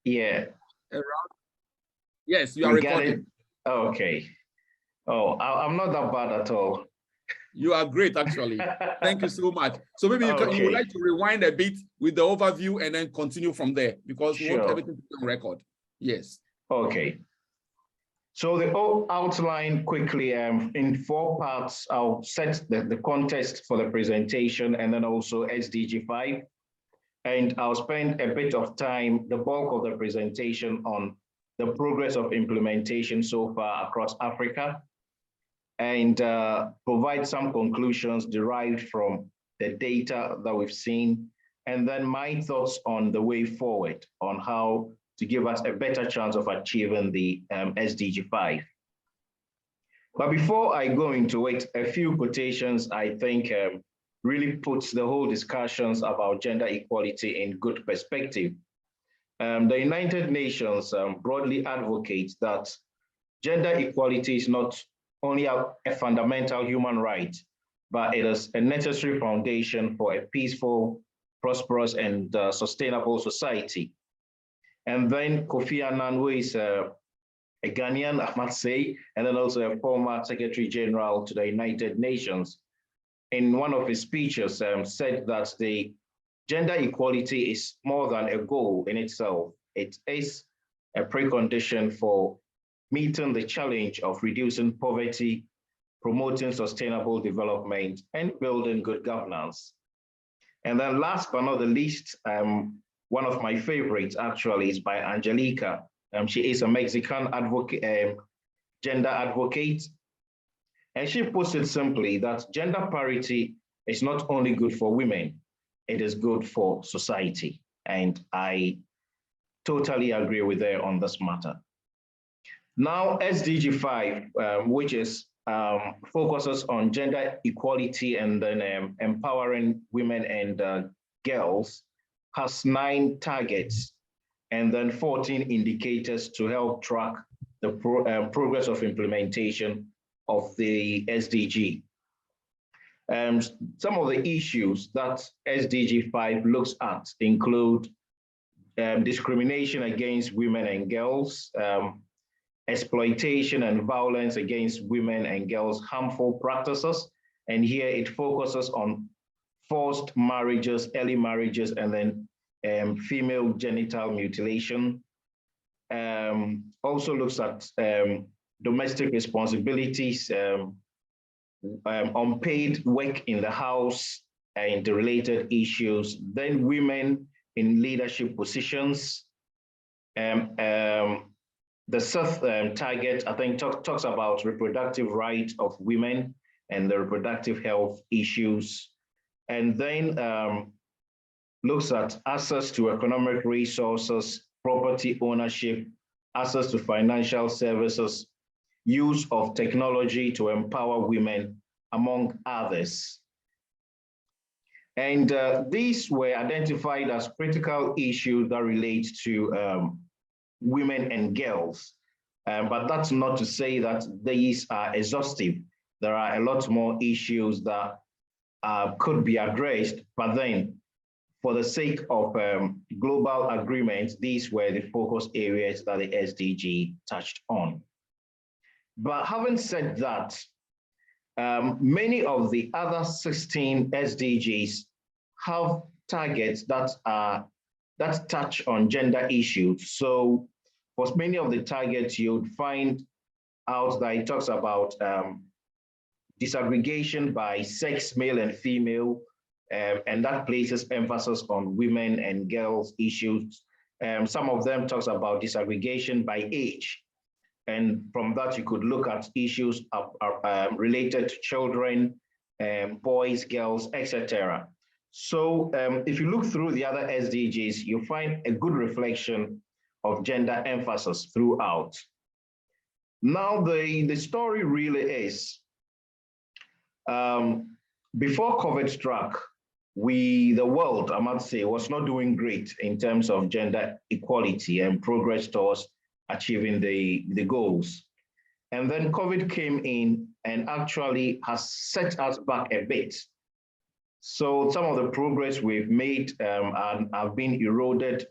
Yeah. Yes, you are recording. Okay. Oh, I'm not that bad at all. You are great, actually. Thank you so much. So maybe you would like to rewind a bit with the overview and then continue from there, because we want everything to be on record. Yes. Okay. So the outline quickly in 4 parts. I'll set the context for the presentation and then also SDG 5. And I'll spend a bit of time, the bulk of the presentation, on the progress of implementation so far across Africa, and provide some conclusions derived from the data that we've seen, and then my thoughts on the way forward on how to give us a better chance of achieving the SDG 5. But before I go into it, a few quotations I think really puts the whole discussions about gender equality in good perspective. The United Nations broadly advocates that gender equality is not only a fundamental human right, but it is a necessary foundation for a peaceful, prosperous, and sustainable society. And then Kofi Annan, who is a Ghanaian, I must say, and then also a former Secretary General to the United Nations, in one of his speeches said that the gender equality is more than a goal in itself. It is a precondition for meeting the challenge of reducing poverty, promoting sustainable development, and building good governance. And then last but not the least, one of my favorites actually is by Angelica. She is a Mexican advocate, gender advocate. And she puts it simply that gender parity is not only good for women, it is good for society. And I totally agree with her on this matter. Now, SDG 5, which is focuses on gender equality and then empowering women and girls, has 9 targets and then 14 indicators to help track the progress of implementation of the SDG. Some of the issues that SDG 5 looks at include discrimination against women and girls, exploitation and violence against women and girls, harmful practices. And here it focuses on forced marriages, early marriages, and then female genital mutilation. Also looks at domestic responsibilities, unpaid work in the house and the related issues, then women in leadership positions. The 6th target, I think, talks about reproductive rights of women and the reproductive health issues. And then looks at access to economic resources, property ownership, access to financial services, use of technology to empower women, among others. And these were identified as critical issues that relate to women and girls. But that's not to say that these are exhaustive. There are a lot more issues that could be addressed, but then for the sake of global agreement, these were the focus areas that the SDG touched on. But having said that, many of the other 16 SDGs have targets that touch on gender issues. So for many of the targets, you'd find out that it talks about disaggregation by sex, male and female, and that places emphasis on women and girls issues. Some of them talks about disaggregation by age. And from that, you could look at issues related to children, boys, girls, etc. So if you look through the other SDGs, you find a good reflection of gender emphasis throughout. Now, the story really is, before COVID struck, the world, I must say, was not doing great in terms of gender equality and progress towards achieving the goals. And then COVID came in and actually has set us back a bit. So some of the progress we've made have been eroded.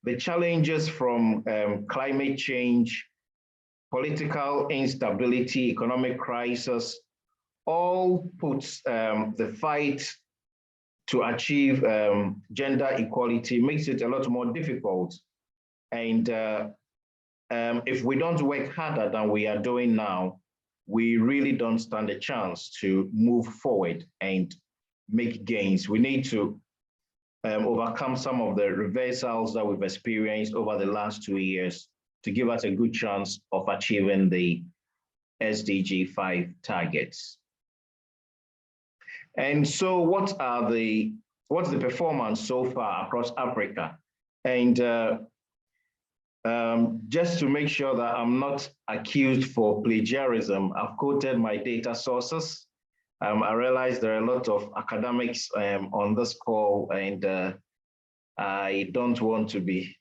the challenges from climate change, political instability, economic crisis, all puts the fight to achieve gender equality makes it a lot more difficult. And if we don't work harder than we are doing now, we really don't stand a chance to move forward and make gains. We need to overcome some of the reversals that we've experienced over the last 2 years to give us a good chance of achieving the SDG 5 targets. And so what's the performance so far across Africa? And just to make sure that I'm not accused for plagiarism, I've quoted my data sources. I realize there are a lot of academics on this call, and I don't want to be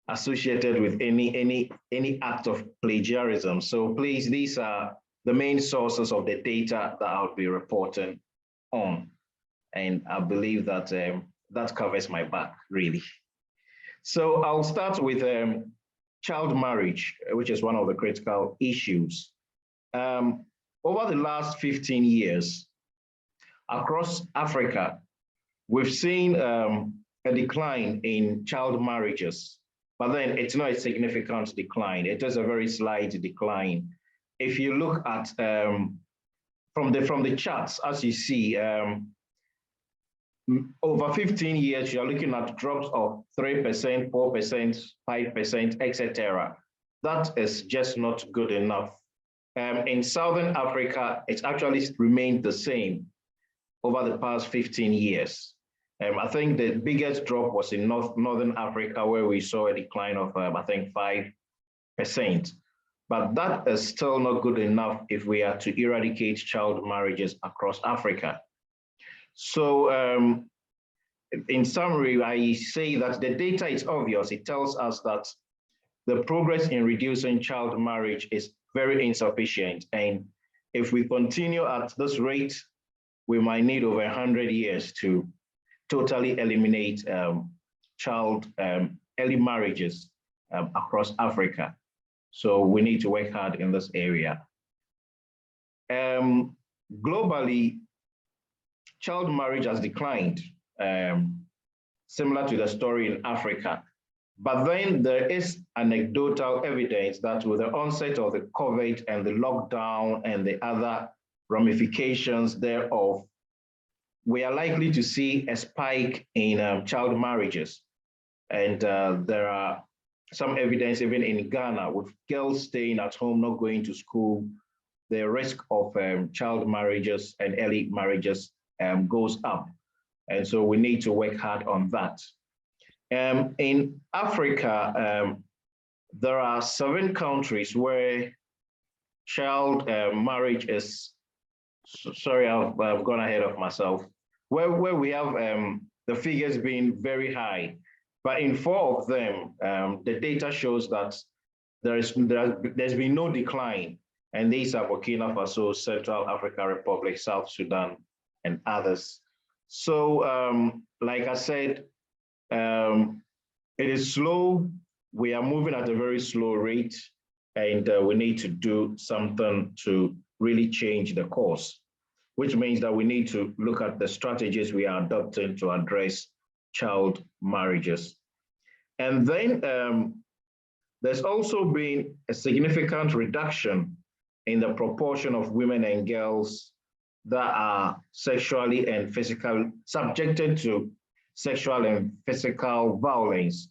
associated with any act of plagiarism. So please, these are the main sources of the data that I'll be reporting on. And I believe that that covers my back, really. So I'll start with child marriage, which is one of the critical issues. Over the last 15 years, across Africa, we've seen a decline in child marriages, but then it's not a significant decline. It is a very slight decline. If you look at from the charts, as you see, over 15 years, you're looking at drops of 3%, 4%, 5%, etc. That is just not good enough. In Southern Africa, it's actually remained the same over the past 15 years. I think the biggest drop was in Northern Africa, where we saw a decline of, I think, 5%. But that is still not good enough if we are to eradicate child marriages across Africa. So in summary, I say that the data is obvious. It tells us that the progress in reducing child marriage is very insufficient. And if we continue at this rate, we might need over 100 years to totally eliminate early marriages across Africa. So we need to work hard in this area. Globally, child marriage has declined, similar to the story in Africa. But then there is anecdotal evidence that with the onset of the COVID and the lockdown and the other ramifications thereof, we are likely to see a spike in child marriages. And there are some evidence even in Ghana with girls staying at home, not going to school, the risk of child marriages and early marriages goes up. And so we need to work hard on that. In Africa, there are 7 countries where child marriage is, sorry, I've gone ahead of myself, where we have the figures being very high. But in 4 of them, the data shows that there's been no decline. And these are Burkina Faso, Central African Republic, South Sudan, and others. So, like I said, it is slow. We are moving at a very slow rate, and we need to do something to really change the course, which means that we need to look at the strategies we are adopting to address child marriages. And then there's also been a significant reduction in the proportion of women and girls that are sexually and physically subjected to sexual and physical violence.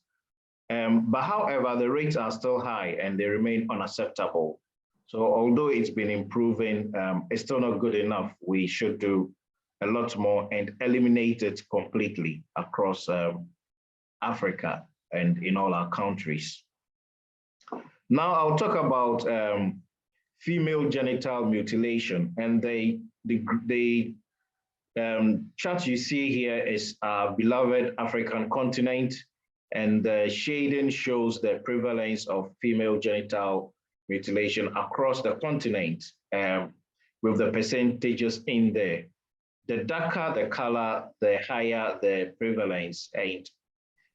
But however, the rates are still high and they remain unacceptable. So although it's been improving, it's still not good enough. We should do a lot more and eliminate it completely across Africa and in all our countries. Now I'll talk about female genital mutilation, and the chart you see here is our beloved African continent, and the shading shows the prevalence of female genital mutilation across the continent with the percentages in there. The darker the color, the higher the prevalence. And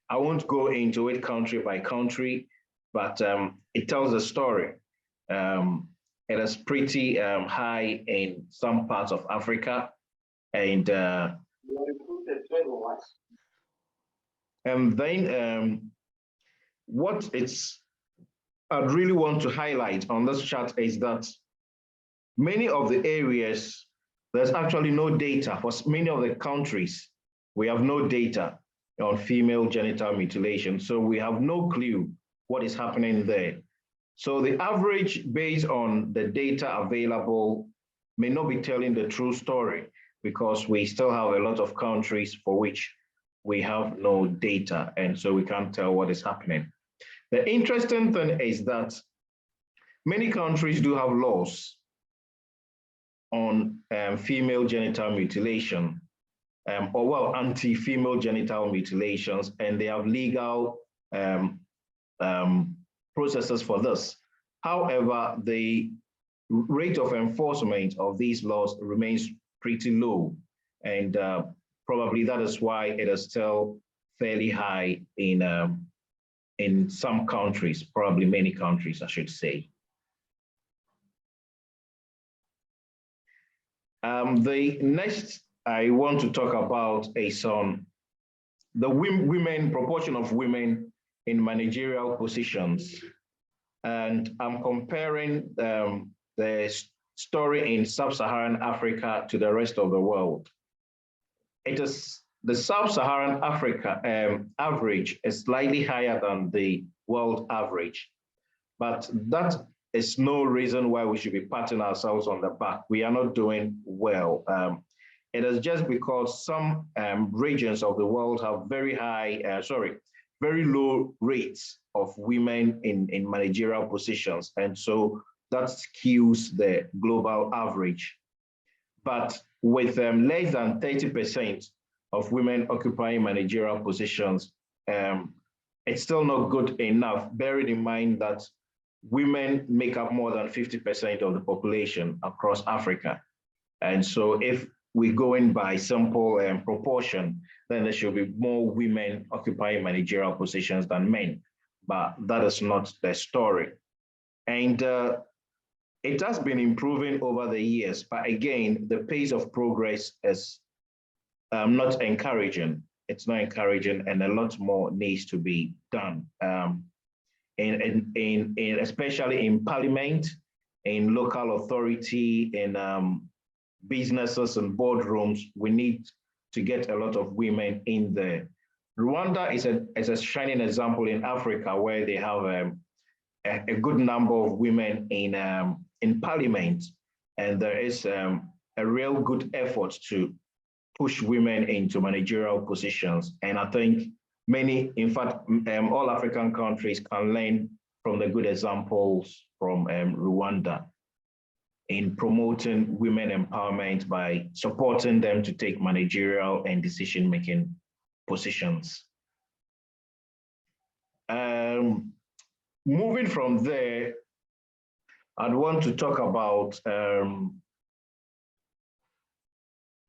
I won't go into it country by country, but it tells a story. It is pretty high in some parts of Africa, and then what I'd really want to highlight on this chart is that many of the areas, there's actually no data. For many of the countries, we have no data on female genital mutilation. So we have no clue what is happening there. So the average based on the data available may not be telling the true story, because we still have a lot of countries for which we have no data, and so we can't tell what is happening. The interesting thing is that many countries do have laws on female genital mutilation, anti-female genital mutilations, and they have legal processes for this. However, the rate of enforcement of these laws remains pretty low, and probably that is why it is still fairly high in some countries, probably many countries, I should say. The next I want to talk about is on the proportion of women in managerial positions. And I'm comparing the story in sub-Saharan Africa to the rest of the world. It is the sub-Saharan Africa average is slightly higher than the world average, but that is no reason why we should be patting ourselves on the back. We are not doing well. It is just because some regions of the world have very low rates of women in managerial positions. And so that skews the global average. But with less than 30% of women occupying managerial positions, it's still not good enough, bearing in mind that women make up more than 50% of the population across Africa. And so if we go in by simple proportion, then there should be more women occupying managerial positions than men. But that is not the story. And it has been improving over the years, but again, the pace of progress is not encouraging. It's not encouraging, and a lot more needs to be done. Especially in parliament, in local authority, in businesses and boardrooms, we need to get a lot of women in there. Rwanda is a shining example in Africa, where they have a good number of women in parliament, and there is a real good effort to push women into managerial positions. And I think many, in fact, all African countries can learn from the good examples from Rwanda in promoting women empowerment by supporting them to take managerial and decision-making positions. Moving from there, I'd want to talk about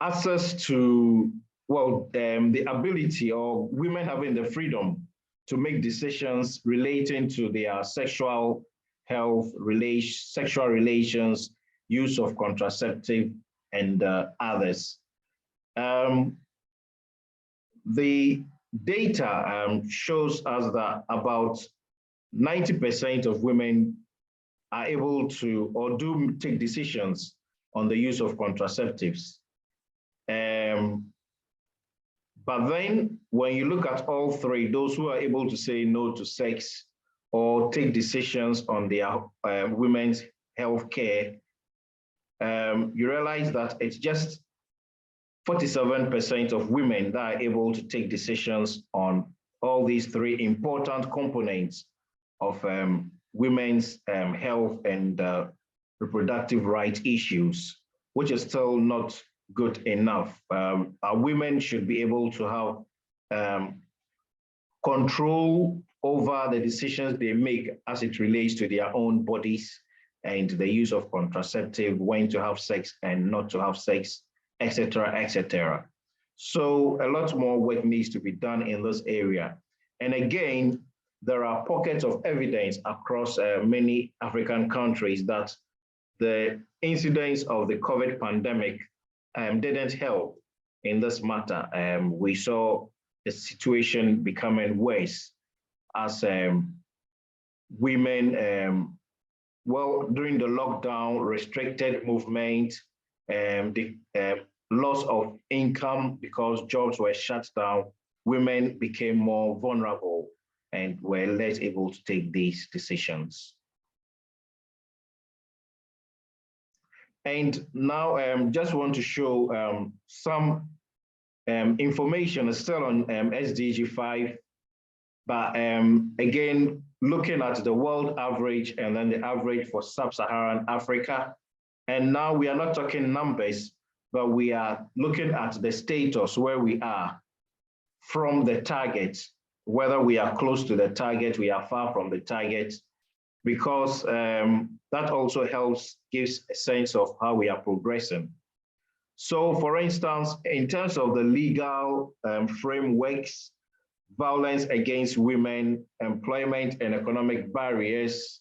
access to, the ability or women having the freedom to make decisions relating to their sexual health, sexual relations, use of contraceptive, and others. The data shows us that about 90% of women are able to or do take decisions on the use of contraceptives. But then when you look at all three, those who are able to say no to sex or take decisions on their women's health care, you realize that it's just 47% of women that are able to take decisions on all these three important components of women's health and reproductive rights issues, which is still not good enough. Our women should be able to have control over the decisions they make as it relates to their own bodies and the use of contraceptive, when to have sex and not to have sex, etc., etc. So a lot more work needs to be done in this area. And again, there are pockets of evidence across many African countries that the incidence of the COVID pandemic didn't help in this matter. We saw the situation becoming worse as women, well, during the lockdown, restricted movement, the loss of income because jobs were shut down, women became more vulnerable and were less able to take these decisions. And now just want to show some information still on SDG 5, but again, looking at the world average and then the average for sub-Saharan Africa. And now we are not talking numbers, but we are looking at the status where we are from the target, whether we are close to the target, we are far from the target, because that also helps, gives a sense of how we are progressing. So for instance, in terms of the legal frameworks, violence against women, employment and economic barriers,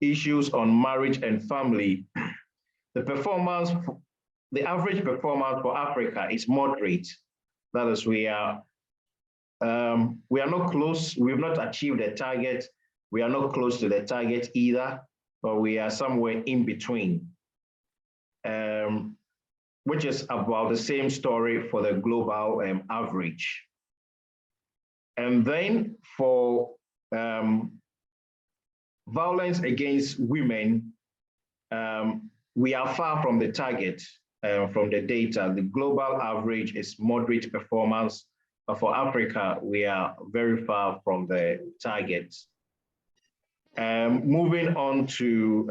issues on marriage and family, the performance, the average performance for Africa is moderate. That is, we are not close, we've not achieved the target, we are not close to the target either, but we are somewhere in between, which is about the same story for the global average. And then for violence against women, we are far from the target from the data. The global average is moderate performance, but for Africa, we are very far from the target. Moving on to,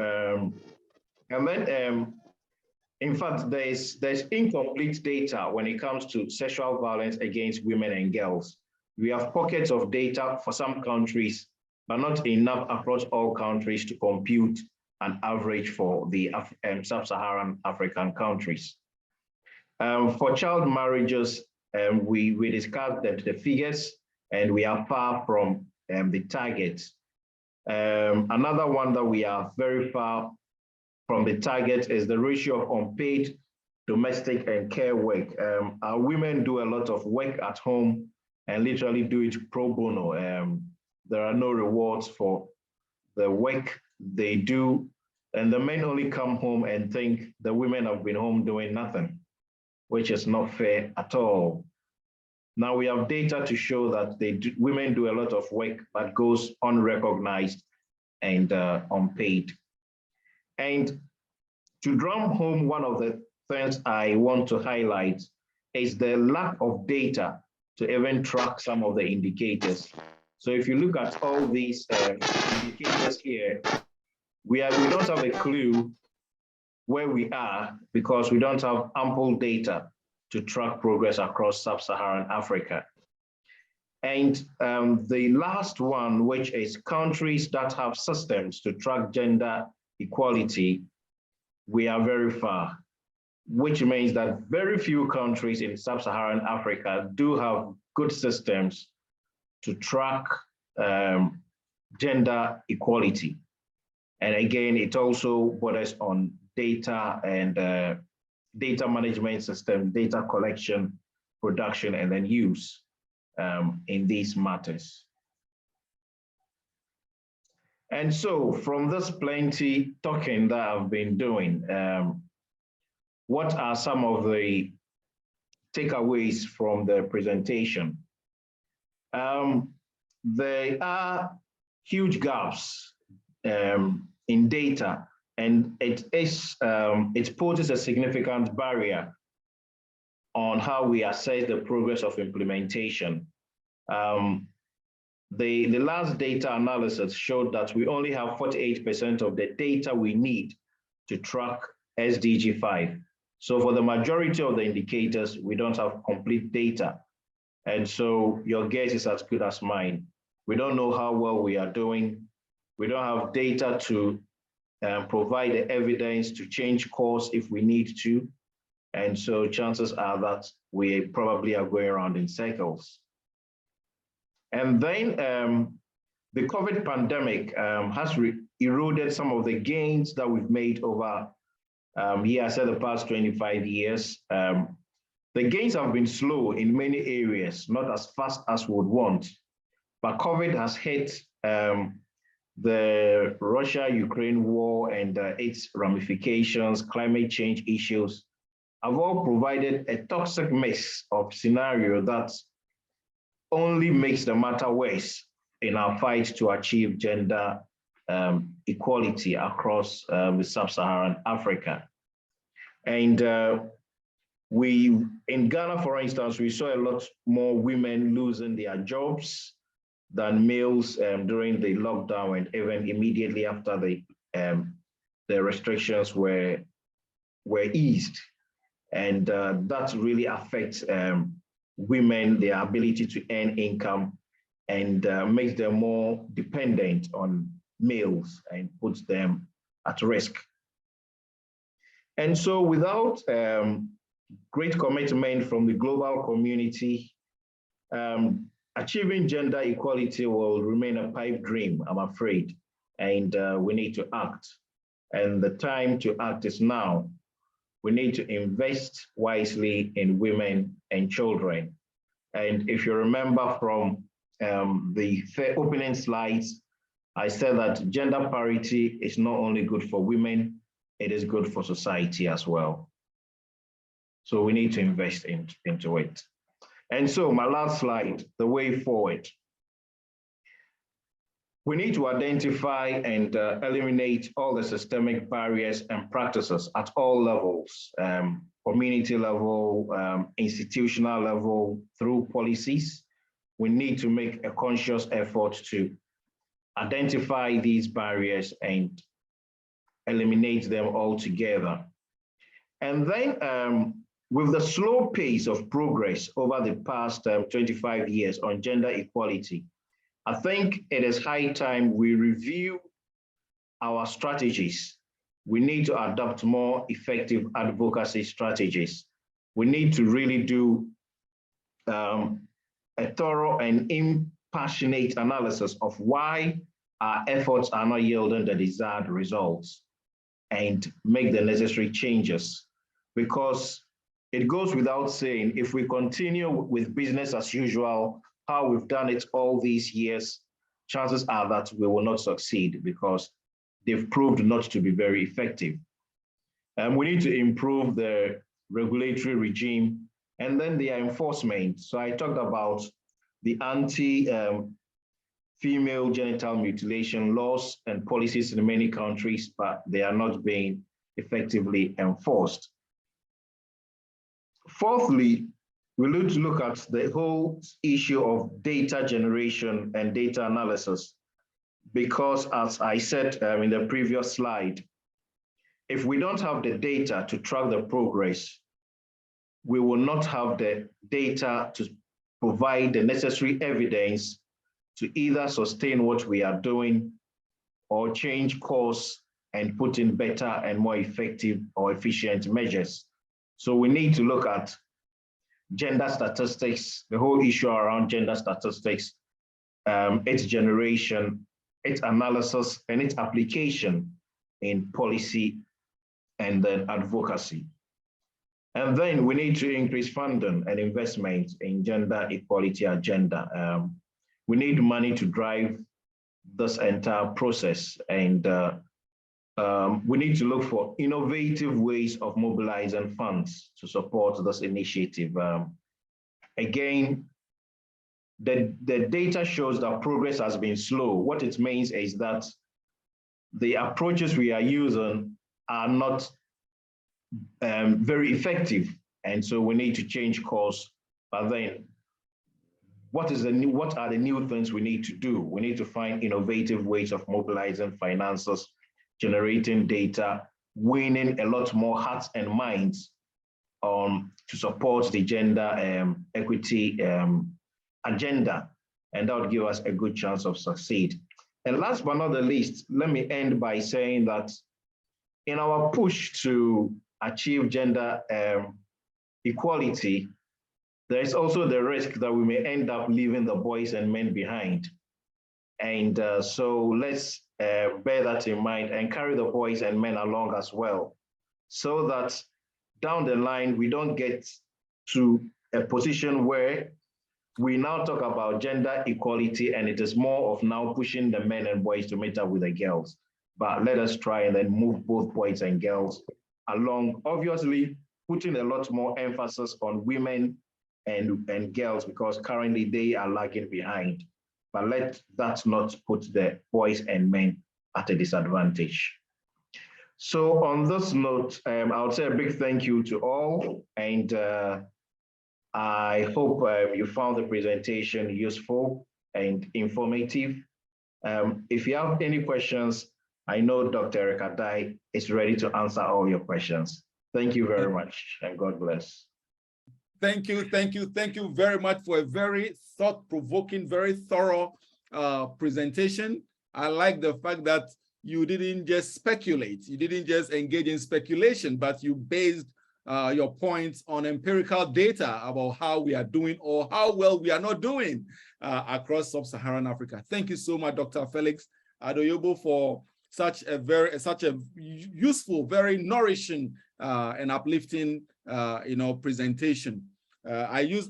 and then, in fact, there's incomplete data when it comes to sexual violence against women and girls. We have pockets of data for some countries, but not enough across all countries to compute an average for the sub-Saharan African countries. For child marriages, we discussed the figures, and we are far from the target. Another one that we are very far from the target is the ratio of unpaid domestic and care work. Our women do a lot of work at home and literally do it pro bono. There are no rewards for the work they do, and the men only come home and think the women have been home doing nothing, which is not fair at all. Now we have data to show that women do a lot of work but goes unrecognized and unpaid. And to drum home, one of the things I want to highlight is the lack of data to even track some of the indicators. So if you look at all these indicators here, we don't have a clue where we are because we don't have ample data to track progress across sub-Saharan Africa. And the last one, which is countries that have systems to track gender equality, we are very far, which means that very few countries in sub-Saharan Africa do have good systems to track gender equality. And again, it also borders on data and data management system, data collection, production, and then use in these matters. And so from this plenty talking that I've been doing, what are some of the takeaways from the presentation? There are huge gaps in data, and it poses a significant barrier on how we assess the progress of implementation. The last data analysis showed that we only have 48% of the data we need to track SDG 5. So for the majority of the indicators, we don't have complete data. And so your guess is as good as mine. We don't know how well we are doing. We don't have data to provide the evidence to change course if we need to. And so chances are that we probably are going around in circles. And then the COVID pandemic has eroded some of the gains that we've made over years, the past 25 years. The gains have been slow in many areas, not as fast as we would want, but COVID has hit the Russia-Ukraine war and its ramifications, climate change issues, have all provided a toxic mix of scenario that only makes the matter worse in our fight to achieve gender equality across the sub-Saharan Africa. And in Ghana, for instance, we saw a lot more women losing their jobs than males during the lockdown and even immediately after the restrictions were eased. And that really affects women, their ability to earn income, and makes them more dependent on males and puts them at risk. And so without great commitment from the global community, achieving gender equality will remain a pipe dream, I'm afraid, and we need to act. And the time to act is now. We need to invest wisely in women and children. And if you remember from the opening slides, I said that gender parity is not only good for women, it is good for society as well. So we need to invest into it. And so my last slide, the way forward. We need to identify and eliminate all the systemic barriers and practices at all levels, community level, institutional level, through policies. We need to make a conscious effort to identify these barriers and eliminate them altogether. And then with the slow pace of progress over the past 25 years on gender equality, I think it is high time we review our strategies. We need to adopt more effective advocacy strategies. We need to really do a thorough and impassionate analysis of why our efforts are not yielding the desired results and make the necessary changes. Because it goes without saying, if we continue with business as usual, how we've done it all these years, chances are that we will not succeed because they've proved not to be very effective. And we need to improve the regulatory regime and then their enforcement. So I talked about the anti-female genital mutilation laws and policies in many countries, but they are not being effectively enforced. Fourthly, we need to look at the whole issue of data generation and data analysis, because as I said in the previous slide, if we don't have the data to track the progress, we will not have the data to provide the necessary evidence to either sustain what we are doing or change course and put in better and more effective or efficient measures. So we need to look at gender statistics, the whole issue around gender statistics, its generation, its analysis, and its application in policy and then advocacy. And then we need to increase funding and investment in gender equality agenda. We need money to drive this entire process, and we need to look for innovative ways of mobilizing funds to support this initiative. Again, the data shows that progress has been slow. What it means is that the approaches we are using are not very effective, and so we need to change course. But then, what are the new things we need to do? We need to find innovative ways of mobilizing finances, generating data, winning a lot more hearts and minds to support the gender equity agenda, and that would give us a good chance of succeed. And last but not the least, let me end by saying that in our push to achieve gender equality, there's also the risk that we may end up leaving the boys and men behind. And so let's bear that in mind and carry the boys and men along as well, so that down the line, we don't get to a position where we now talk about gender equality and it is more of now pushing the men and boys to meet up with the girls. But let us try and then move both boys and girls along, obviously putting a lot more emphasis on women and girls, because currently they are lagging behind. But let that not put the boys and men at a disadvantage. So on this note, I would say a big thank you to all, and I hope you found the presentation useful and informative. If you have any questions, I know Dr. Erica Dai is ready to answer all your questions. Thank you very much, and God bless. Thank you very much for a very thought-provoking, very thorough presentation. I like the fact that you didn't just speculate, you didn't just engage in speculation, but you based your points on empirical data about how we are doing or how well we are not doing across sub-Saharan Africa. Thank you so much, Dr. Felix Adoyobo, for such a useful, very nourishing and uplifting presentation. I use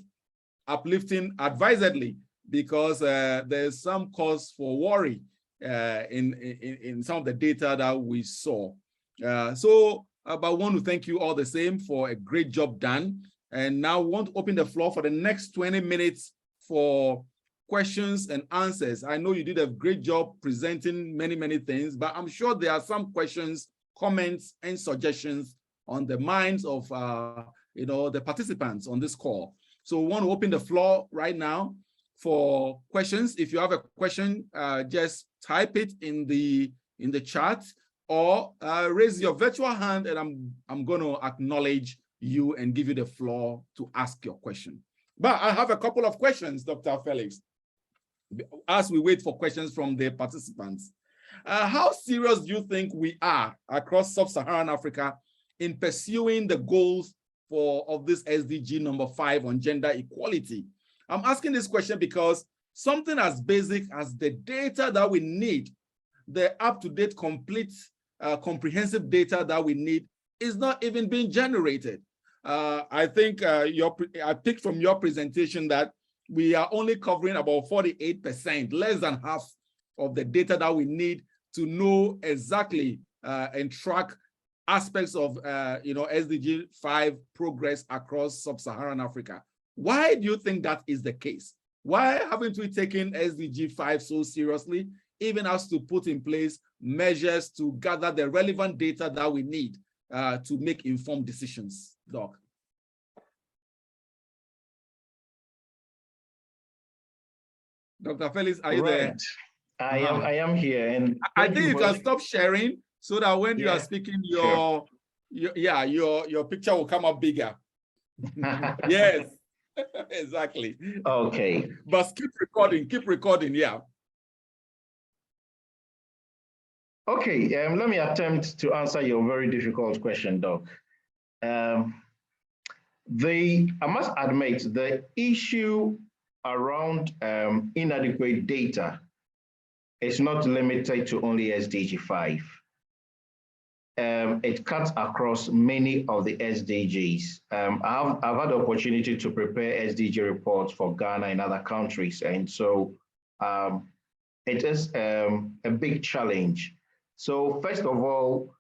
uplifting advisedly because there's some cause for worry in some of the data that we saw. But I want to thank you all the same for a great job done. And now I want to open the floor for the next 20 minutes for questions and answers. I know you did a great job presenting many things, but I'm sure there are some questions, comments, and suggestions on the minds of the participants on this call. So we want to open the floor right now for questions. If you have a question, just type it in the chat, or raise your virtual hand, and I'm going to acknowledge you and give you the floor to ask your question. But I have a couple of questions, Dr. Felix, as we wait for questions from the participants. How serious do you think we are across sub-Saharan Africa in pursuing the goals of this SDG number 5 on gender equality? I'm asking this question because something as basic as the data that we need, the up-to-date, complete, comprehensive data that we need, is not even being generated. I think I picked from your presentation that we are only covering about 48%, less than half of the data that we need to know exactly and track aspects of SDG 5 progress across sub-Saharan Africa. Why do you think that is the case? Why haven't we taken SDG 5 so seriously, even as to put in place measures to gather the relevant data that we need to make informed decisions, Doc? Dr. Felix, are you there? I am here, and I think you can stop sharing so that when you are speaking, your picture will come up bigger. Yes, exactly. Okay. But keep recording, yeah. Okay, let me attempt to answer your very difficult question, Doc. I must admit, the issue around inadequate data is not limited to only SDG 5. It cuts across many of the SDGs. I've had the opportunity to prepare SDG reports for Ghana and other countries, and so it is a big challenge. So first of all,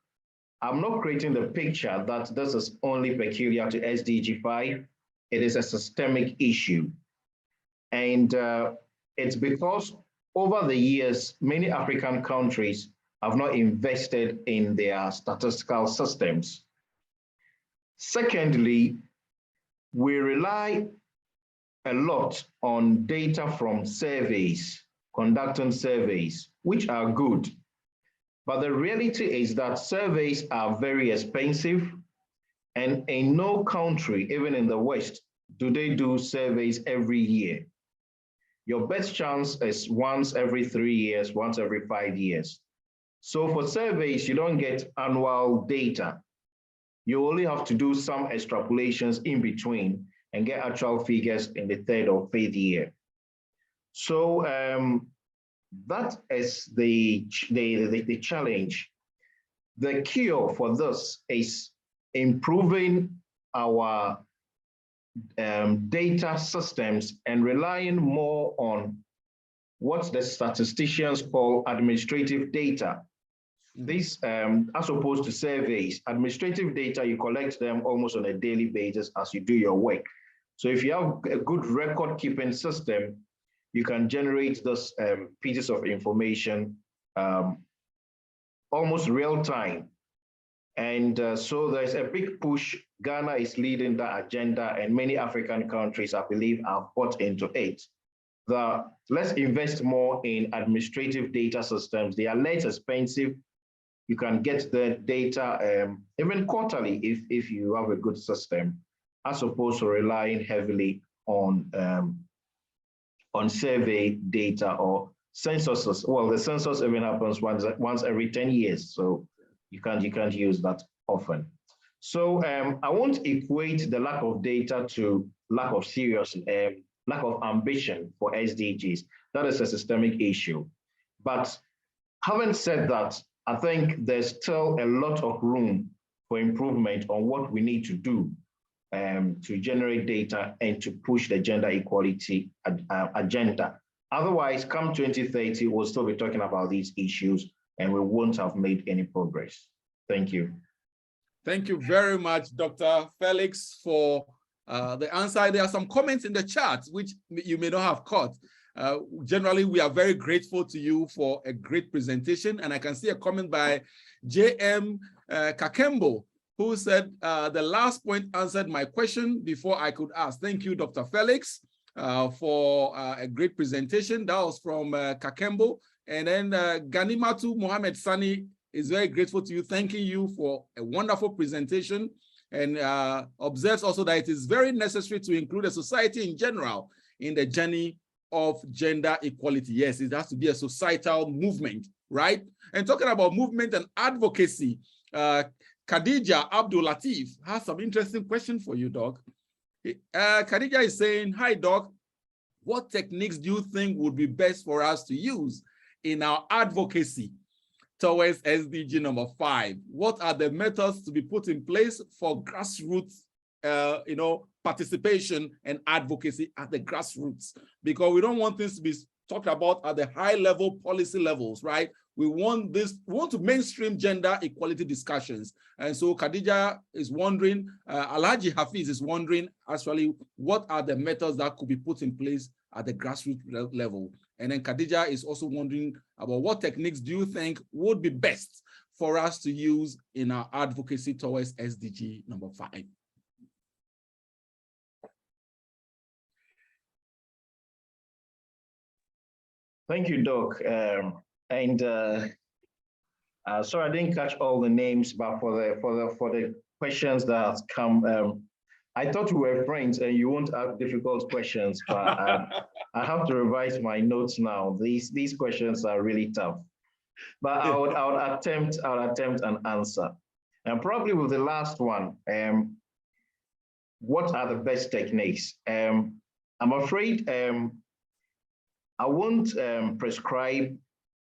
I'm not creating the picture that this is only peculiar to SDG 5. It is a systemic issue. And it's because over the years, many African countries have not invested in their statistical systems. Secondly, we rely a lot on data from surveys, conducting surveys, which are good. But the reality is that surveys are very expensive, and in no country, even in the West, do they do surveys every year. Your best chance is once every 3 years, once every 5 years. So for surveys, you don't get annual data. You only have to do some extrapolations in between and get actual figures in the third or fifth year. So that is the challenge. The cure for this is improving our data systems and relying more on what the statisticians call administrative data. This, as opposed to surveys, administrative data, you collect them almost on a daily basis as you do your work. So if you have a good record keeping system, you can generate those pieces of information almost real time. And so there's a big push. Ghana is leading that agenda, and many African countries, I believe, have bought into it. Let's invest more in administrative data systems. They are less expensive. You can get the data even quarterly if you have a good system, as opposed to relying heavily on survey data or censuses. Well, the census even happens once every 10 years, so you can't use that often. So I won't equate the lack of data to lack of lack of ambition for SDGs. That is a systemic issue. But having said that, I think there's still a lot of room for improvement on what we need to do to generate data and to push the gender equality agenda. Otherwise, come 2030, we'll still be talking about these issues and we won't have made any progress. Thank you. Thank you very much, Dr. Felix, for the answer. There are some comments in the chat which you may not have caught. Generally, we are very grateful to you for a great presentation. And I can see a comment by J.M. Kakembo, who said, the last point answered my question before I could ask. Thank you, Dr. Felix, for a great presentation. That was from Kakembo. And then Ganimatu Mohammed Sani is very grateful to you, thanking you for a wonderful presentation, and observes also that it is very necessary to include the society in general in the journey of gender equality. Yes, it has to be a societal movement, right? And talking about movement and advocacy, Khadija Abdul Latif has some interesting questions for you, Doc. Khadija is saying, hi, Doc. What techniques do you think would be best for us to use in our advocacy towards SDG number 5? What are the methods to be put in place for grassroots, participation and advocacy at the grassroots? Because we don't want things to be talked about at the high level policy levels, right? We want to mainstream gender equality discussions. And so Khadija is wondering, Alhaji Hafiz is wondering, actually, what are the methods that could be put in place at the grassroots level? And then Khadija is also wondering about what techniques do you think would be best for us to use in our advocacy towards SDG number 5? Thank you, Doc. Sorry, I didn't catch all the names, but for the questions that come, I thought we were friends and you won't ask difficult questions, but I have to revise my notes now. These questions are really tough, but I would attempt an answer. And probably with the last one, what are the best techniques? I'm afraid I won't prescribe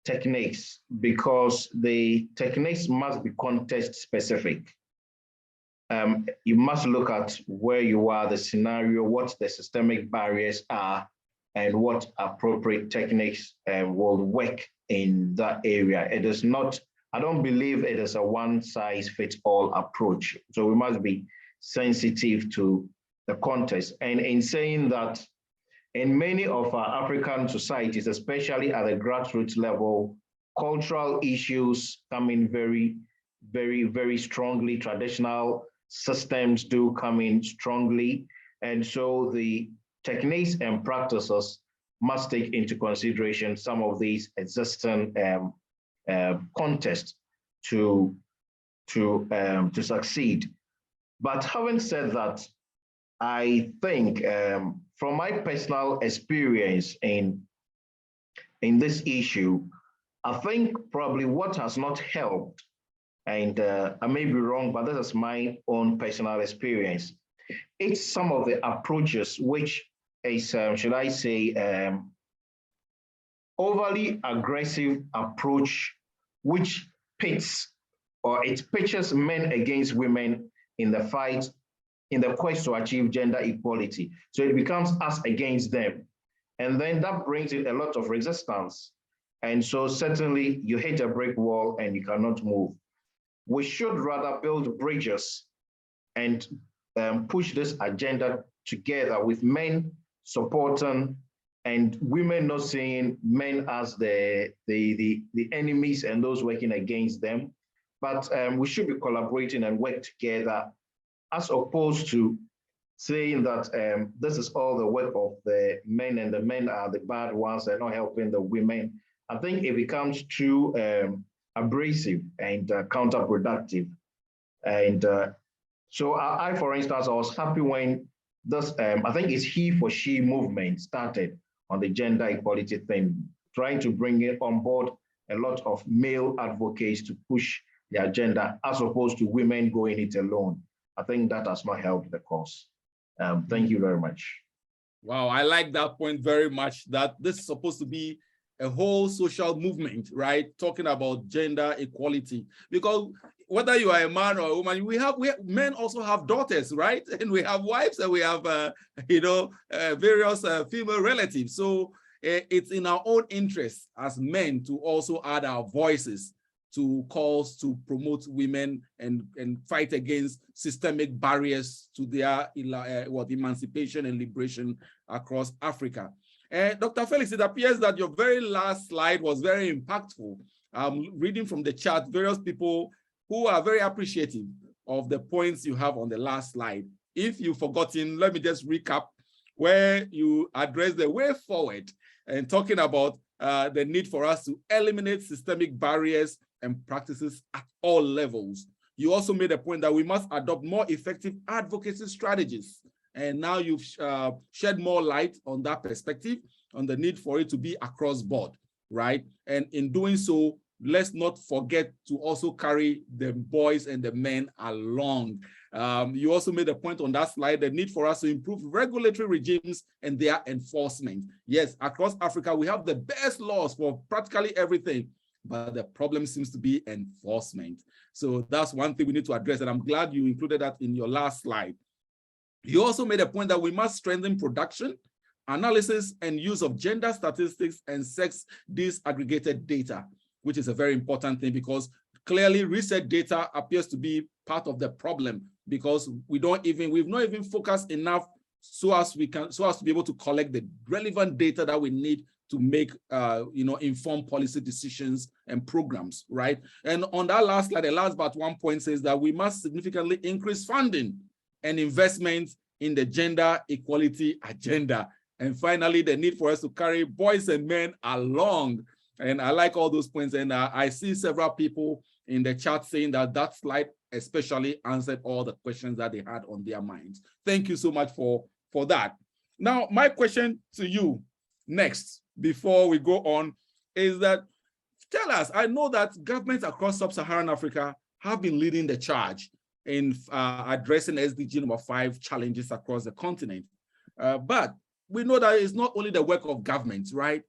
techniques because the techniques must be context specific. You must look at where you are, the scenario, what the systemic barriers are, and what appropriate techniques will work in that area. It is not, I don't believe it is a one-size-fits-all approach. So we must be sensitive to the context. And in saying that, in many of our African societies, especially at the grassroots level, cultural issues come in very, very, very strongly. Traditional systems do come in strongly. And so the techniques and practices must take into consideration some of these existing contexts to succeed. But having said that, I think from my personal experience in this issue, I think probably what has not helped, and I may be wrong, but this is my own personal experience. It's some of the approaches which is, should I say, overly aggressive approach, which pits or it pitches men against women in the fight, in the quest to achieve gender equality. So it becomes us against them. And then that brings in a lot of resistance. And so certainly you hit a brick wall and you cannot move. We should rather build bridges and push this agenda together with men supporting and women not seeing men as the enemies and those working against them. But we should be collaborating and work together as opposed to saying that this is all the work of the men and the men are the bad ones and not helping the women. I think it becomes too abrasive and counterproductive. And so I, for instance, I was happy when this, I think it's he for she movement started on the gender equality thing, trying to bring it on board a lot of male advocates to push the agenda as opposed to women going it alone. I think that has not helped the cause. Thank you very much. Wow, I like that point very much, that this is supposed to be a whole social movement, right? Talking about gender equality, because whether you are a man or a woman, we have men also have daughters, right? And we have wives and we have, various female relatives. So it's in our own interest as men to also add our voices to calls to promote women and fight against systemic barriers to their emancipation and liberation across Africa. Dr. Felix, it appears that your very last slide was very impactful. Reading from the chat, various people who are very appreciative of the points you have on the last slide. If you've forgotten, let me just recap where you address the way forward and talking about the need for us to eliminate systemic barriers and practices at all levels. You also made a point that we must adopt more effective advocacy strategies. And now you've shed more light on that perspective, on the need for it to be across board, right? And in doing so, let's not forget to also carry the boys and the men along. You also made a point on that slide, the need for us to improve regulatory regimes and their enforcement. Yes, across Africa, we have the best laws for practically everything, but the problem seems to be enforcement. So that's one thing we need to address, and I'm glad you included that in your last slide. You also made a point that we must strengthen production, analysis, and use of gender statistics and sex disaggregated data, which is a very important thing because clearly research data appears to be part of the problem because we've not even focused enough so as to be able to collect the relevant data that we need to make informed policy decisions and programs, right? And on that last slide, the last but one point says that we must significantly increase funding and investment in the gender equality agenda. And finally, the need for us to carry boys and men along. And I like all those points. And I see several people in the chat saying that that slide especially answered all the questions that they had on their minds. Thank you so much for that. Now, my question to you next, before we go on, is that tell us, I know that governments across sub-Saharan Africa have been leading the charge in addressing SDG number 5 challenges across the continent. But we know that it's not only the work of governments, right?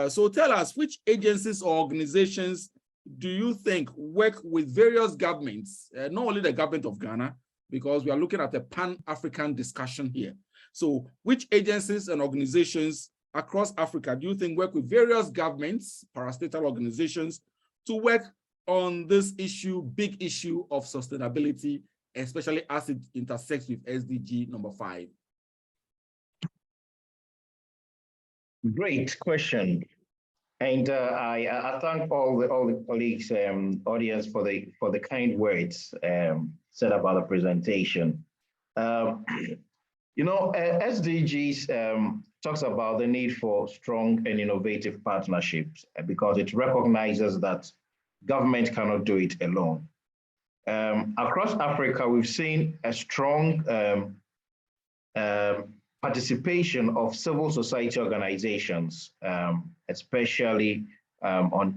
So tell us, which agencies or organizations do you think work with various governments, not only the government of Ghana, because we are looking at a pan-African discussion here. So which agencies and organizations across Africa do you think work with various governments, parastatal organizations, to work on this issue, big issue of sustainability, especially as it intersects with SDG number 5? Great question. And I thank all the colleagues, audience for the kind words said about the presentation. SDGs talks about the need for strong and innovative partnerships because it recognizes that government cannot do it alone. Across Africa, we've seen a strong participation of civil society organizations, especially on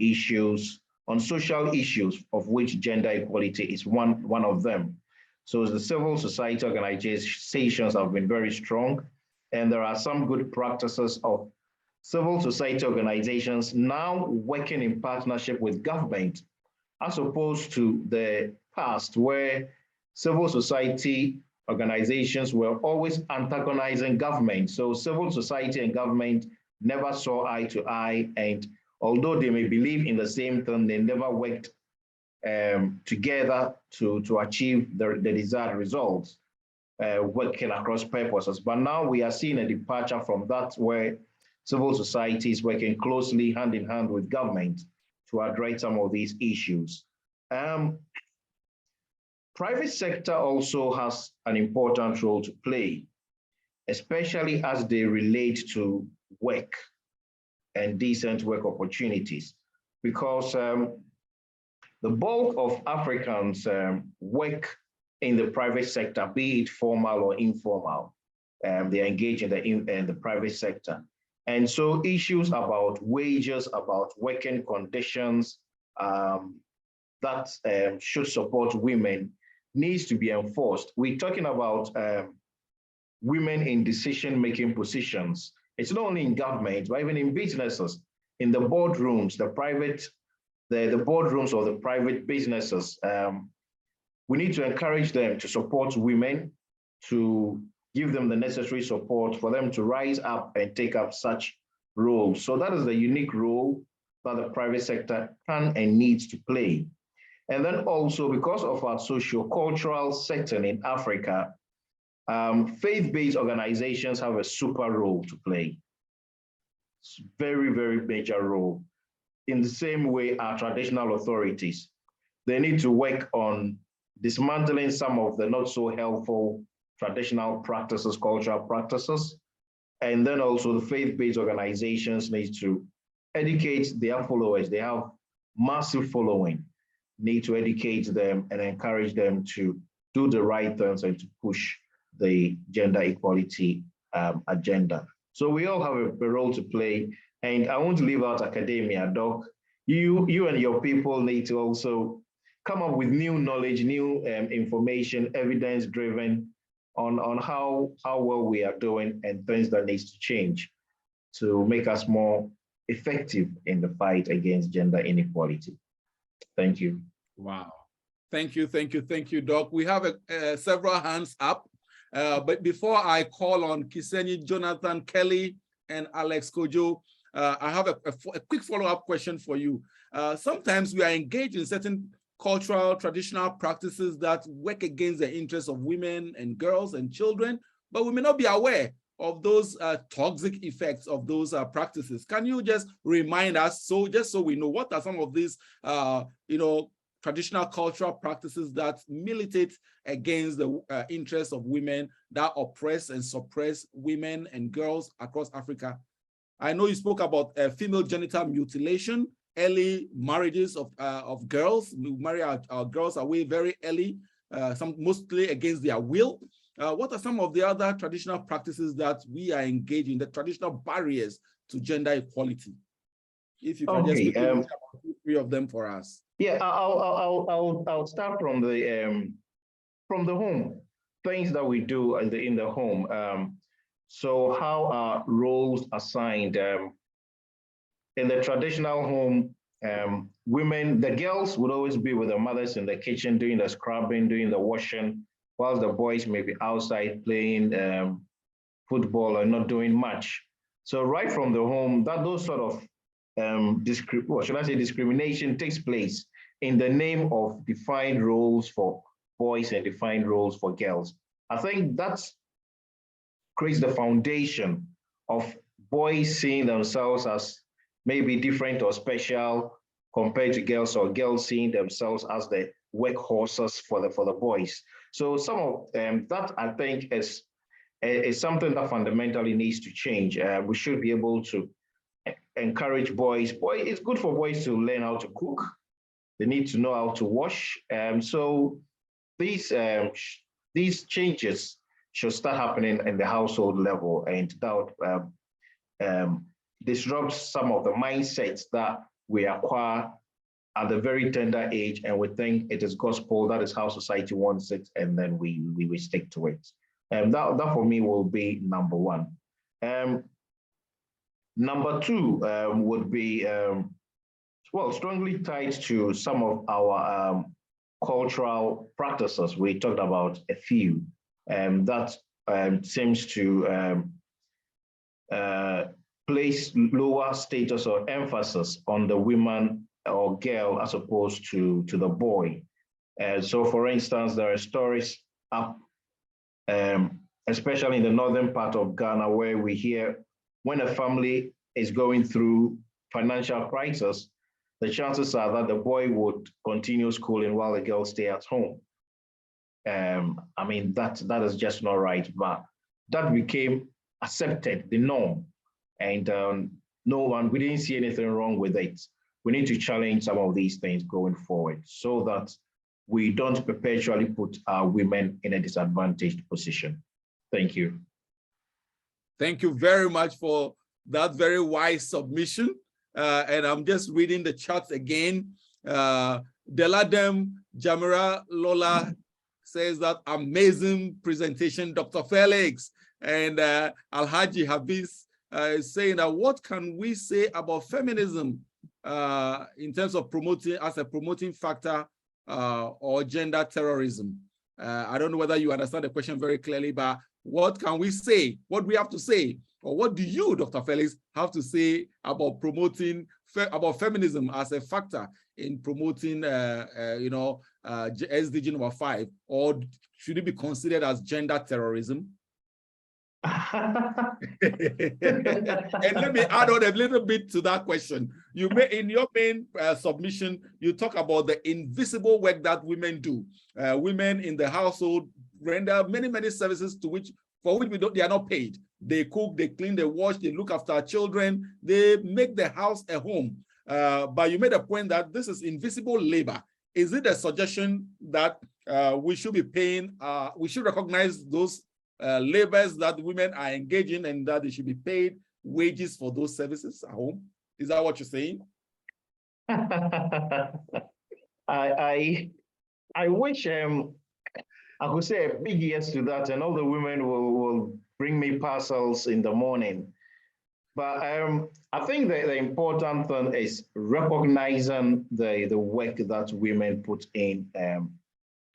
social issues, of which gender equality is one of them. So the civil society organizations have been very strong, and there are some good practices of civil society organizations now working in partnership with government, as opposed to the past where civil society organizations were always antagonizing government. So civil society and government never saw eye to eye, and although they may believe in the same thing, they never worked together to achieve the desired results, working across purposes. But now we are seeing a departure from that, where civil society is working closely hand in hand with government to address some of these issues. Private sector also has an important role to play, especially as they relate to work and decent work opportunities, because the bulk of Africans work in the private sector, be it formal or informal. They engage in the private sector. And so issues about wages, about working conditions that should support women needs to be enforced. We're talking about women in decision-making positions. It's not only in government, but even in businesses, in the boardrooms, the boardrooms of the private businesses. We need to encourage them to support women, to give them the necessary support for them to rise up and take up such roles. So that is the unique role that the private sector can and needs to play. And then also, because of our socio-cultural setting in Africa, faith-based organizations have a super role to play. It's very, very major role. In the same way, our traditional authorities, they need to work on dismantling some of the not so helpful traditional practices, cultural practices. And then also the faith-based organizations need to educate their followers. They have massive following, need to educate them and encourage them to do the right things and to push the gender equality agenda. So we all have a role to play. And I won't leave out academia, Doc. You and your people need to also come up with new knowledge, new information, evidence-driven on how well we are doing and things that needs to change to make us more effective in the fight against gender inequality. Thank you. Wow. Thank you, Doc. We have several hands up. But before I call on Kisenyi, Jonathan, Kelly, and Alex Kojo, I have a quick follow-up question for you. Sometimes we are engaged in certain cultural, traditional practices that work against the interests of women and girls and children, but we may not be aware of those toxic effects of those practices. Can you just remind us, just so we know, what are some of these, traditional cultural practices that militate against the interests of women, that oppress and suppress women and girls across Africa? I know you spoke about female genital mutilation, early marriages of girls. We marry our girls away very early, mostly against their will. What are some of the other traditional practices that we are engaged in, the traditional barriers to gender equality? If you can just quickly about 2-3 of them for us. Yeah, I'll start from the home, things that we do in the home. So how are roles assigned? In the traditional home, women, the girls would always be with their mothers in the kitchen doing the scrubbing, doing the washing, whilst the boys may be outside playing football and not doing much. So right from the home, those sort of discrimination takes place in the name of defined roles for boys and defined roles for girls. I think that creates the foundation of boys seeing themselves as maybe different or special compared to girls, or girls seeing themselves as the workhorses for the boys. So some of that, I think, is something that fundamentally needs to change. We should be able to encourage boys. It's good for boys to learn how to cook. They need to know how to wash. So these changes should start happening in the household level, and that disrupts some of the mindsets that we acquire at a very tender age, and we think it is gospel, that is how society wants it, and then we stick to it. That for me will be number one. Number two would be, well, strongly tied to some of our cultural practices. We talked about a few that seems to place lower status or emphasis on the woman or girl as opposed to the boy. So for instance, there are stories up, especially in the northern part of Ghana, where we hear when a family is going through financial crisis, the chances are that the boy would continue schooling while the girl stay at home. I mean, that is just not right, but that became accepted, the norm. And we didn't see anything wrong with it. We need to challenge some of these things going forward so that we don't perpetually put our women in a disadvantaged position. Thank you. Thank you very much for that very wise submission. And I'm just reading the charts again. Deladem Jamira Lola says that amazing presentation, Dr. Felix. And Alhaji Hafiz is saying that what can we say about feminism in terms of promoting factor or gender terrorism? I don't know whether you understand the question very clearly, but what can we say? What do we have to say? Or what do you, Dr. Felix, have to say about promoting about feminism as a factor in promoting, SDG number 5, or should it be considered as gender terrorism? And let me add on a little bit to that question. You may, in your main submission, you talk about the invisible work that women do. Women in the household render many services for which they are not paid. They cook, they clean, they wash, they look after our children, they make the house a home. But you made a point that this is invisible labor. Is it a suggestion that we should be paying, we should recognize those labors that women are engaging and that they should be paid wages for those services at home? Is that what you're saying? I wish I could say a big yes to that, and all the women will bring me parcels in the morning. But I think the important thing is recognizing the work that women put in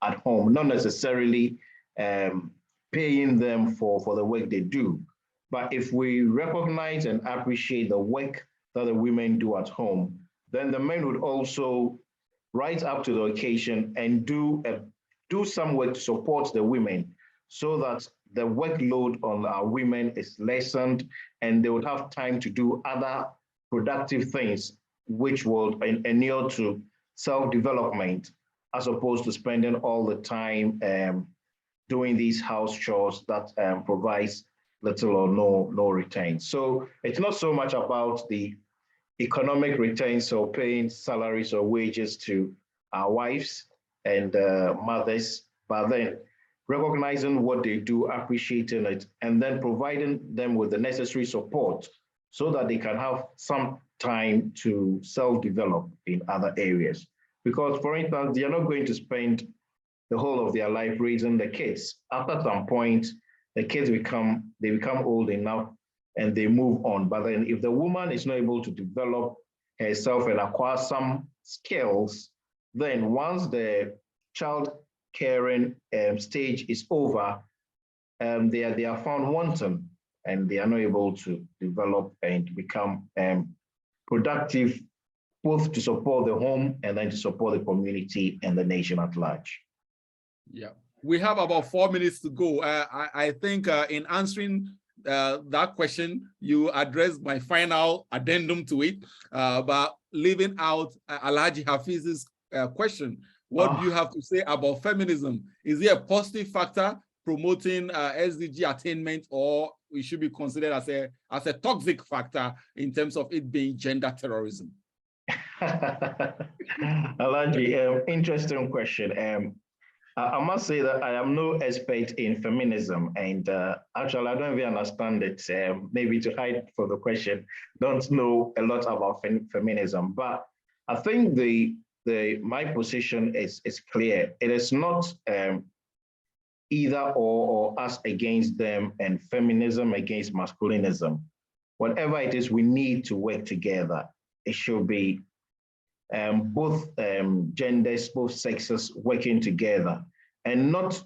at home, not necessarily paying them for the work they do. But if we recognize and appreciate the work that the women do at home, then the men would also rise up to the occasion and do some work to support the women so that the workload on our women is lessened and they would have time to do other productive things which will inure to self-development as opposed to spending all the time doing these house chores that provides little or no return. So it's not so much about the economic returns or paying salaries or wages to our wives and mothers, but then recognizing what they do, appreciating it, and then providing them with the necessary support so that they can have some time to self-develop in other areas. Because, for instance, they are not going to spend the whole of their life raising the kids. After some point, the kids become old enough and they move on. But then if the woman is not able to develop herself and acquire some skills, then once the child caring stage is over, they are found wanting and they are not able to develop and become productive, both to support the home and then to support the community and the nation at large. Yeah, we have about 4 minutes to go. I think in answering that question, you addressed my final addendum to it, but leaving out Alhaji Hafiz's question. What do you have to say about feminism? Is it a positive factor promoting SDG attainment, or it should be considered as a toxic factor in terms of it being gender terrorism? Alhaji, interesting question. I must say that I am no expert in feminism, and actually I don't even understand it. Maybe to hide for the question, don't know a lot about feminism. But I think the my position is clear. It is not either or us against them and feminism against masculinism. Whatever it is, we need to work together. It should be both genders, both sexes working together, and not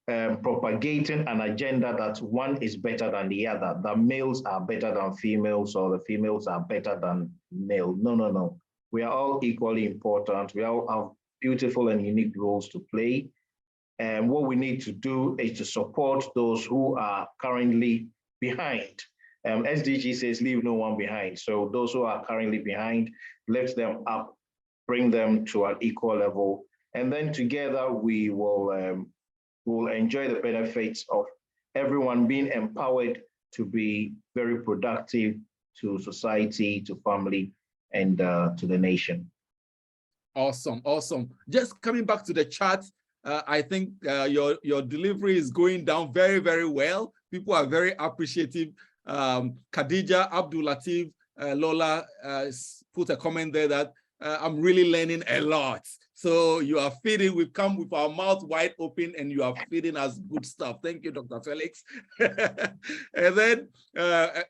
propagating an agenda that one is better than the other, that males are better than females or the females are better than male. No, no, no. We are all equally important. We all have beautiful and unique roles to play. And what we need to do is to support those who are currently behind. SDG says leave no one behind. So those who are currently behind, lift them up, bring them to an equal level. And then together we will enjoy the benefits of everyone being empowered to be very productive to society, to family, and to the nation. Awesome, awesome. Just coming back to the chat, I think your delivery is going down very, very well. People are very appreciative. Khadija Abdul Latif Lola put a comment there that I'm really learning a lot. So you are feeding, we've come with our mouth wide open and you are feeding us good stuff. Thank you, Dr. Felix. And then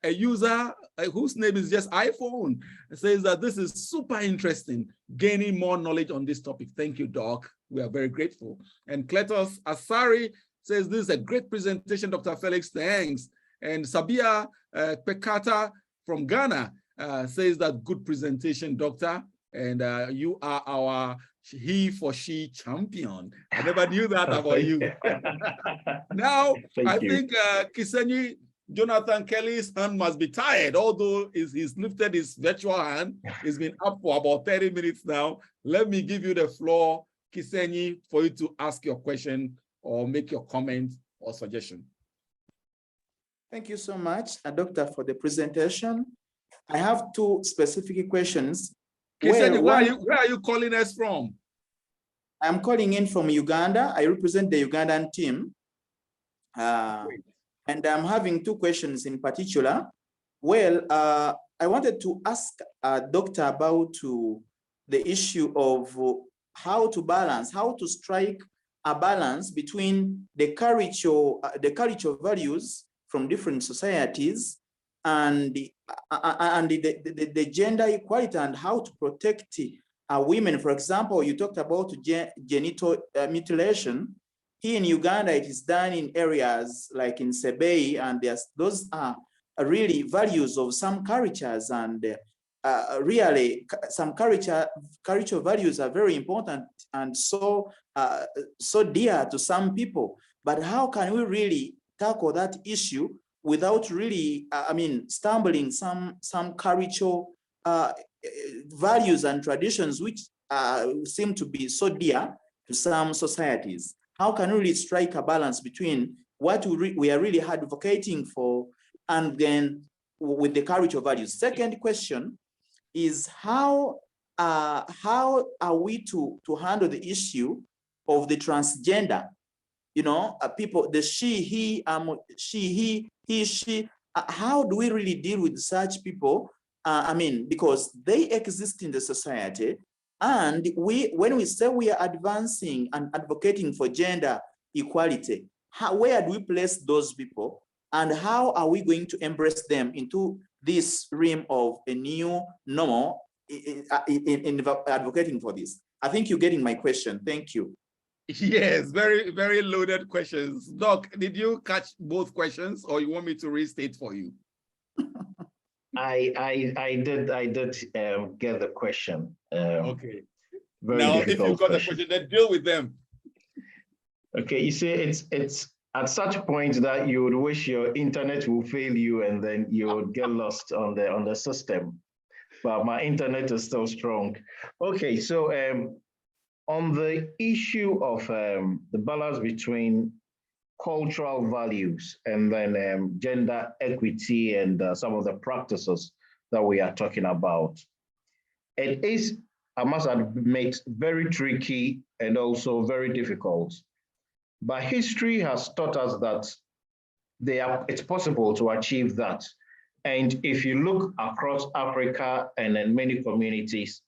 a user whose name is just iPhone says that this is super interesting, gaining more knowledge on this topic. Thank you, Doc. We are very grateful. And Kletos Asari says this is a great presentation, Dr. Felix, thanks. And Sabia Pekata from Ghana says that good presentation, Doctor. And you are our he for she champion. I never knew that about you. Now, I think Kisenyi Jonathan Kelly's hand must be tired, although he's lifted his virtual hand. It's been up for about 30 minutes now. Let me give you the floor, Kisenyi, for you to ask your question or make your comment or suggestion. Thank you so much, Doctor, for the presentation. I have two specific questions. Kisenyi, where are you calling us from? I'm calling in from Uganda. I represent the Ugandan team. And I'm having two questions in particular. Well, I wanted to ask Doctor about the issue of how to strike a balance between the cultural values from different societies and the gender equality and how to protect women. For example, you talked about genital mutilation. Here in Uganda, it is done in areas like in Sebei, and those are really values of some cultures, and really some cultural values are very important and so dear to some people. But how can we really tackle that issue without really, stumbling some cultural values and traditions which seem to be so dear to some societies? How can we really strike a balance between what we are really advocating for and then with the cultural values? Second question is how are we to handle the issue of the transgender? You know, people, the she, he, she. How do we really deal with such people? Because they exist in the society, and when we say we are advancing and advocating for gender equality, where do we place those people, and how are we going to embrace them into this realm of a new normal in advocating for this? I think you're getting my question. Thank you. Yes, very, very loaded questions. Doc, did you catch both questions, or you want me to restate for you? I did get the question. Okay. Very now, difficult if you've got question. the question, then deal with them. Okay, you see, it's at such point that you would wish your internet will fail you, and then you would get lost on the system. But my internet is still strong. Okay, so on the issue of the balance between cultural values and then gender equity and some of the practices that we are talking about, it is, I must admit, very tricky and also very difficult. But history has taught us that it's possible to achieve that. And if you look across Africa and in many communities,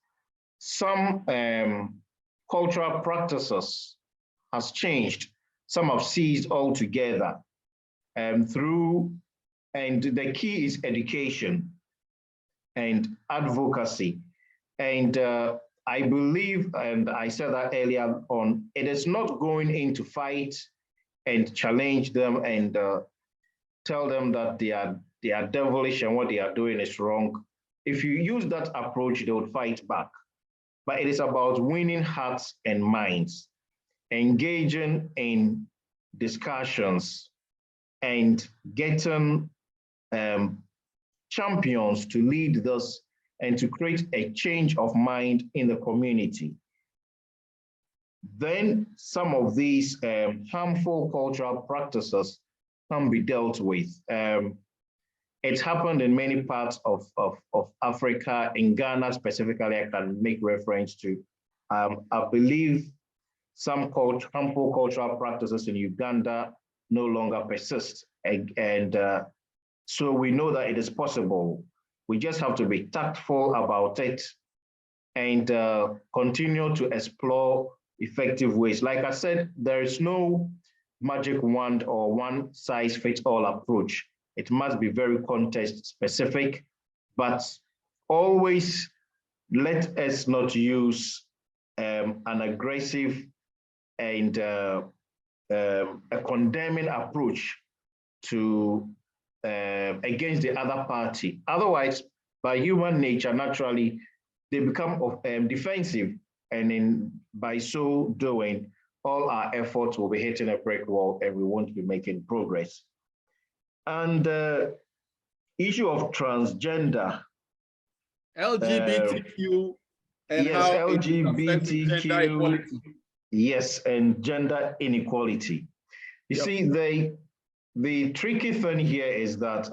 some cultural practices has changed. Some have ceased altogether through, and the key is education and advocacy. And I believe, and I said that earlier on, it is not going in to fight and challenge them and tell them that they are devilish and what they are doing is wrong. If you use that approach, they would fight back. But it is about winning hearts and minds, engaging in discussions, and getting champions to lead this and to create a change of mind in the community. Then some of these harmful cultural practices can be dealt with. It's happened in many parts of Africa. In Ghana specifically, I can make reference to, I believe some harmful cultural practices in Uganda no longer persist. And so we know that it is possible. We just have to be tactful about it and continue to explore effective ways. Like I said, there is no magic wand or one size fits all approach. It must be very context specific, but always let us not use an aggressive and a condemning approach to against the other party. Otherwise, by human nature, naturally, they become defensive, and by so doing, all our efforts will be hitting a brick wall and we won't be making progress. And the issue of transgender. LGBTQ and yes, how LGBTQ, gender equality. Yes, and gender inequality. You see, the tricky thing here is that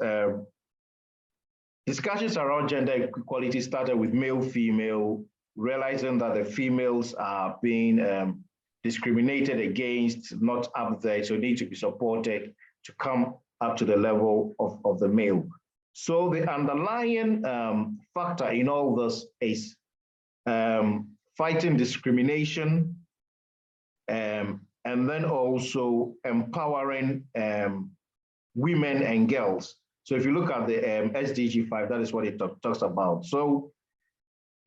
discussions around gender equality started with male-female, realizing that the females are being discriminated against, not up there, so need to be supported to come up to the level of the male. So the underlying factor in all this is fighting discrimination, and then also empowering women and girls. So if you look at the SDG 5, that is what it talks about. So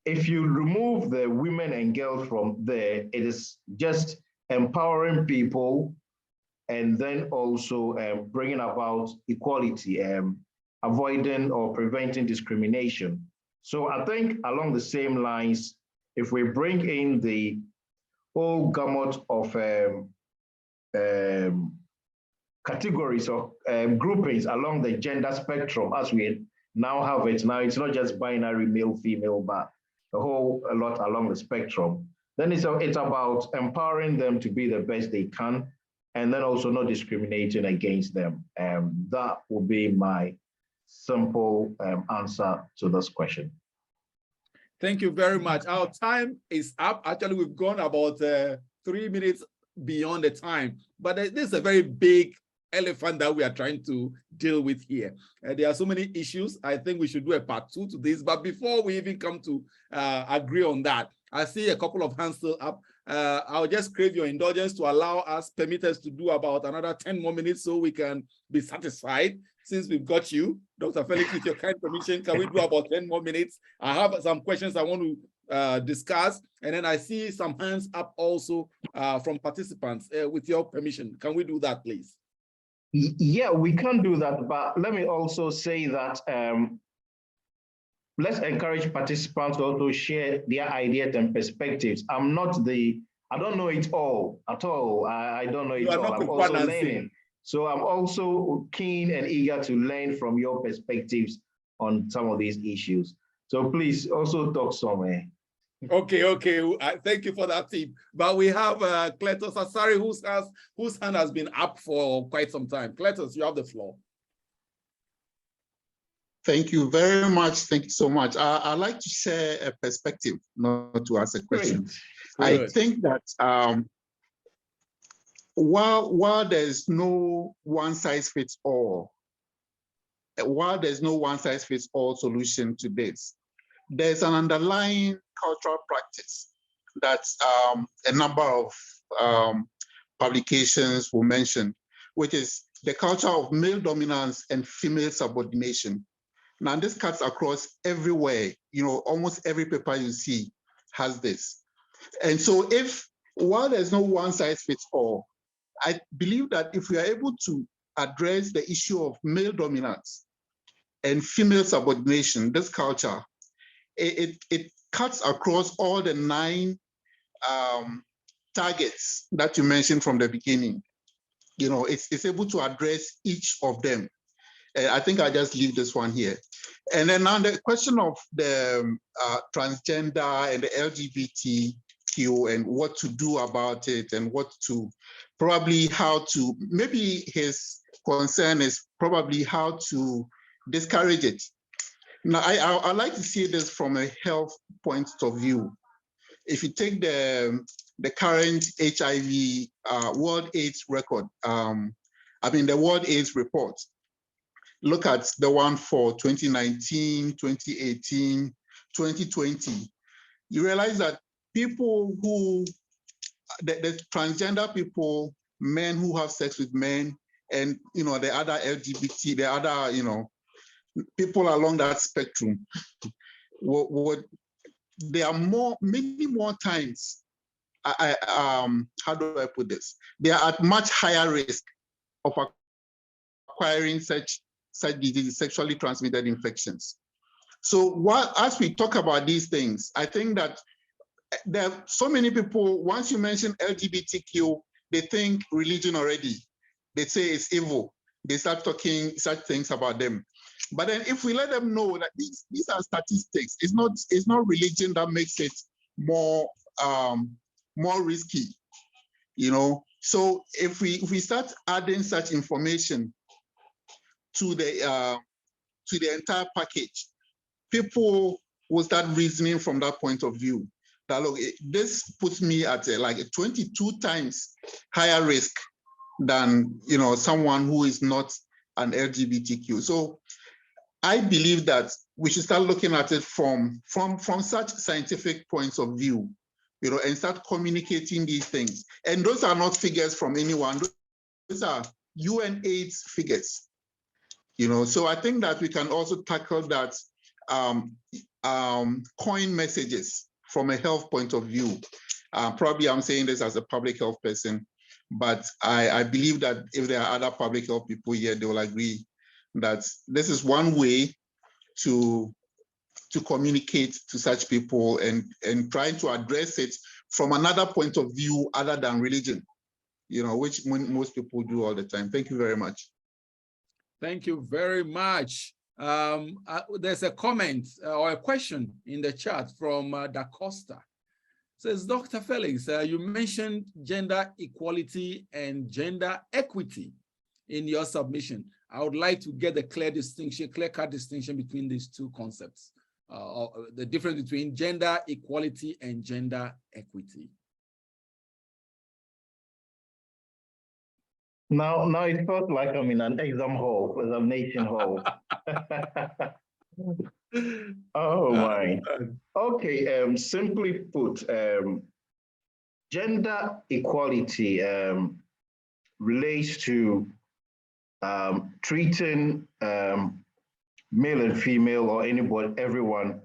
if you remove the women and girls from there, it is just empowering people and then also bringing about equality, avoiding or preventing discrimination. So I think along the same lines, if we bring in the whole gamut of categories or groupings along the gender spectrum as we now have it, now it's not just binary male, female, but a whole lot along the spectrum, then it's about empowering them to be the best they can, and then also not discriminating against them. That will be my simple answer to this question. Thank you very much. Our time is up. Actually, we've gone about 3 minutes beyond the time, but this is a very big elephant that we are trying to deal with here. There are so many issues. I think we should do a part 2 to this, but before we even come to agree on that, I see a couple of hands still up. I'll just crave your indulgence to allow us, permit us to do about another 10 more minutes so we can be satisfied. Since we've got you, Dr. Felix, with your kind permission, can we do about 10 more minutes? I have some questions I want to discuss, and then I see some hands up also from participants. With your permission, can we do that, please? Yeah, we can do that, but let me also say that let's encourage participants to also share their ideas and perspectives. I don't know it all at all. I don't know it all. I'm also learning. So I'm also keen and eager to learn from your perspectives on some of these issues. So please also talk somewhere. Okay. Thank you for that tip. But we have Cletus Asari, whose hand has been up for quite some time. Cletus, you have the floor. Thank you very much. Thank you so much. I'd like to share a perspective, not to ask a question. Great. I think that while there's no one size fits all, solution to this, there's an underlying cultural practice that a number of publications will mention, which is the culture of male dominance and female subordination. Now, this cuts across everywhere. You know, almost every paper you see has this. And so while there's no one size fits all, I believe that if we are able to address the issue of male dominance and female subordination, this culture, it cuts across all the 9 targets that you mentioned from the beginning. You know, it's able to address each of them. I think I'll just leave this one here. And then now the question of the transgender and the LGBTQ and what to do about it and maybe his concern is probably how to discourage it. Now, I like to see this from a health point of view. If you take the current HIV World AIDS record, the World AIDS report, look at the one for 2019, 2018, 2020, you realize that people the transgender people, men who have sex with men, and the other LGBT, the other people along that spectrum, there are many more times. How do I put this? They are at much higher risk of acquiring such diseases, sexually transmitted infections. So as we talk about these things, I think that there are so many people, once you mention LGBTQ, they think religion already. They say it's evil. They start talking such things about them. But then if we let them know that these are statistics, it's not religion that makes it more risky, So if we start adding such information to the entire package, people will start reasoning from that point of view. That look, this puts me at like a 22 times higher risk than someone who is not an LGBTQ. So I believe that we should start looking at it from such scientific points of view, and start communicating these things. And those are not figures from anyone. Those are UNAIDS figures. So I think that we can also tackle that, coin messages from a health point of view. Probably I'm saying this as a public health person, but I believe that if there are other public health people here, they will agree that this is one way to communicate to such people and try to address it from another point of view other than religion, which most people do all the time. Thank you very much. Thank you very much. There's a comment or a question in the chat from Da Costa. It says, Dr. Felix, you mentioned gender equality and gender equity in your submission. I would like to get a clear-cut distinction between these two concepts, the difference between gender equality and gender equity. Now it felt like I'm in an examination hall. Oh my. Okay, simply put, gender equality relates to treating male and female or everyone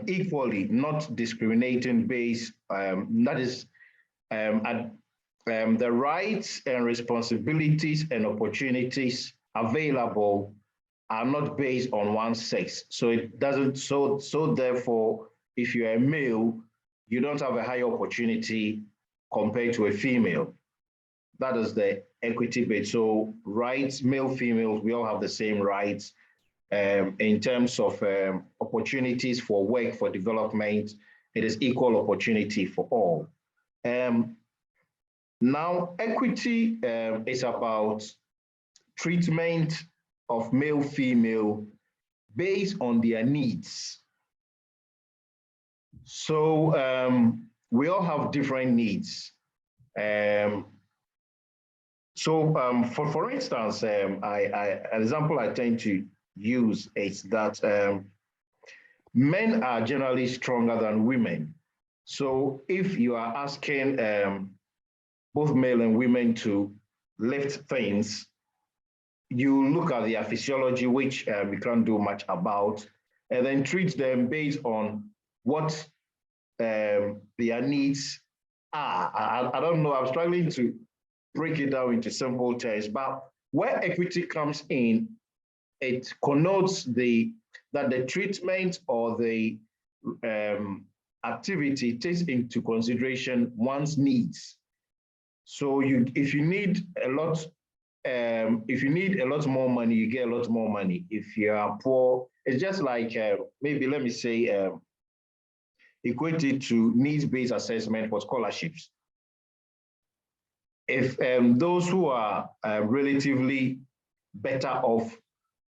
equally, not discriminating based, that is the rights and responsibilities and opportunities available are not based on one sex. So it doesn't, so therefore, if you're a male, you don't have a higher opportunity compared to a female. That is the equity bit. So rights, male, females, we all have the same rights in terms of opportunities for work, for development. It is equal opportunity for all. Now, equity is about treatment of male, female based on their needs. So we all have different needs. For instance, an example I tend to use is that men are generally stronger than women. So if you are asking both male and women to lift things, you look at their physiology, which we can't do much about, and then treat them based on what their needs are. I don't know, I'm struggling to break it down into simple terms, but where equity comes in, it connotes that the treatment or the activity takes into consideration one's needs. So if you need a lot more money, you get a lot more money. If you are poor, it's just like maybe let me say equated to needs-based assessment for scholarships. If those who are relatively better off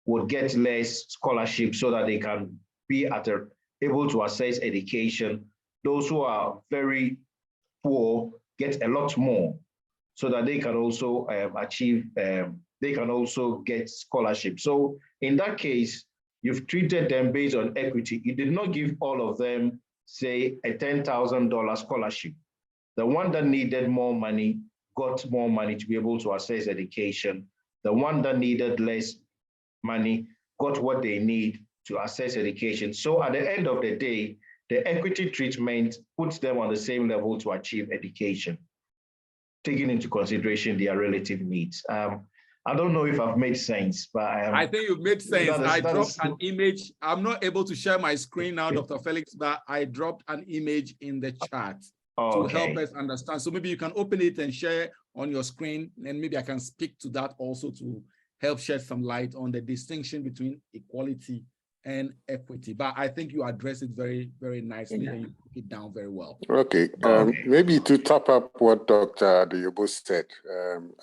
would get less scholarship so that they can be able to access education, those who are very poor get a lot more so that they can also they can also get scholarship. So in that case, you've treated them based on equity. You did not give all of them, say, a $10,000 scholarship. The one that needed more money got more money to be able to access education. The one that needed less money got what they need to access education. So at the end of the day, the equity treatment puts them on the same level to achieve education, taking into consideration their relative needs. I don't know if I've made sense, but I think you've made sense. I dropped an image. I'm not able to share my screen now, Dr. Felix, but I dropped an image in the chat to help us understand. So maybe you can open it and share on your screen, and maybe I can speak to that also to help shed some light on the distinction between equality and equity. But I think you address it very, very nicely and you put it down very well. Okay. Maybe to top up what Dr. Adeyobo said,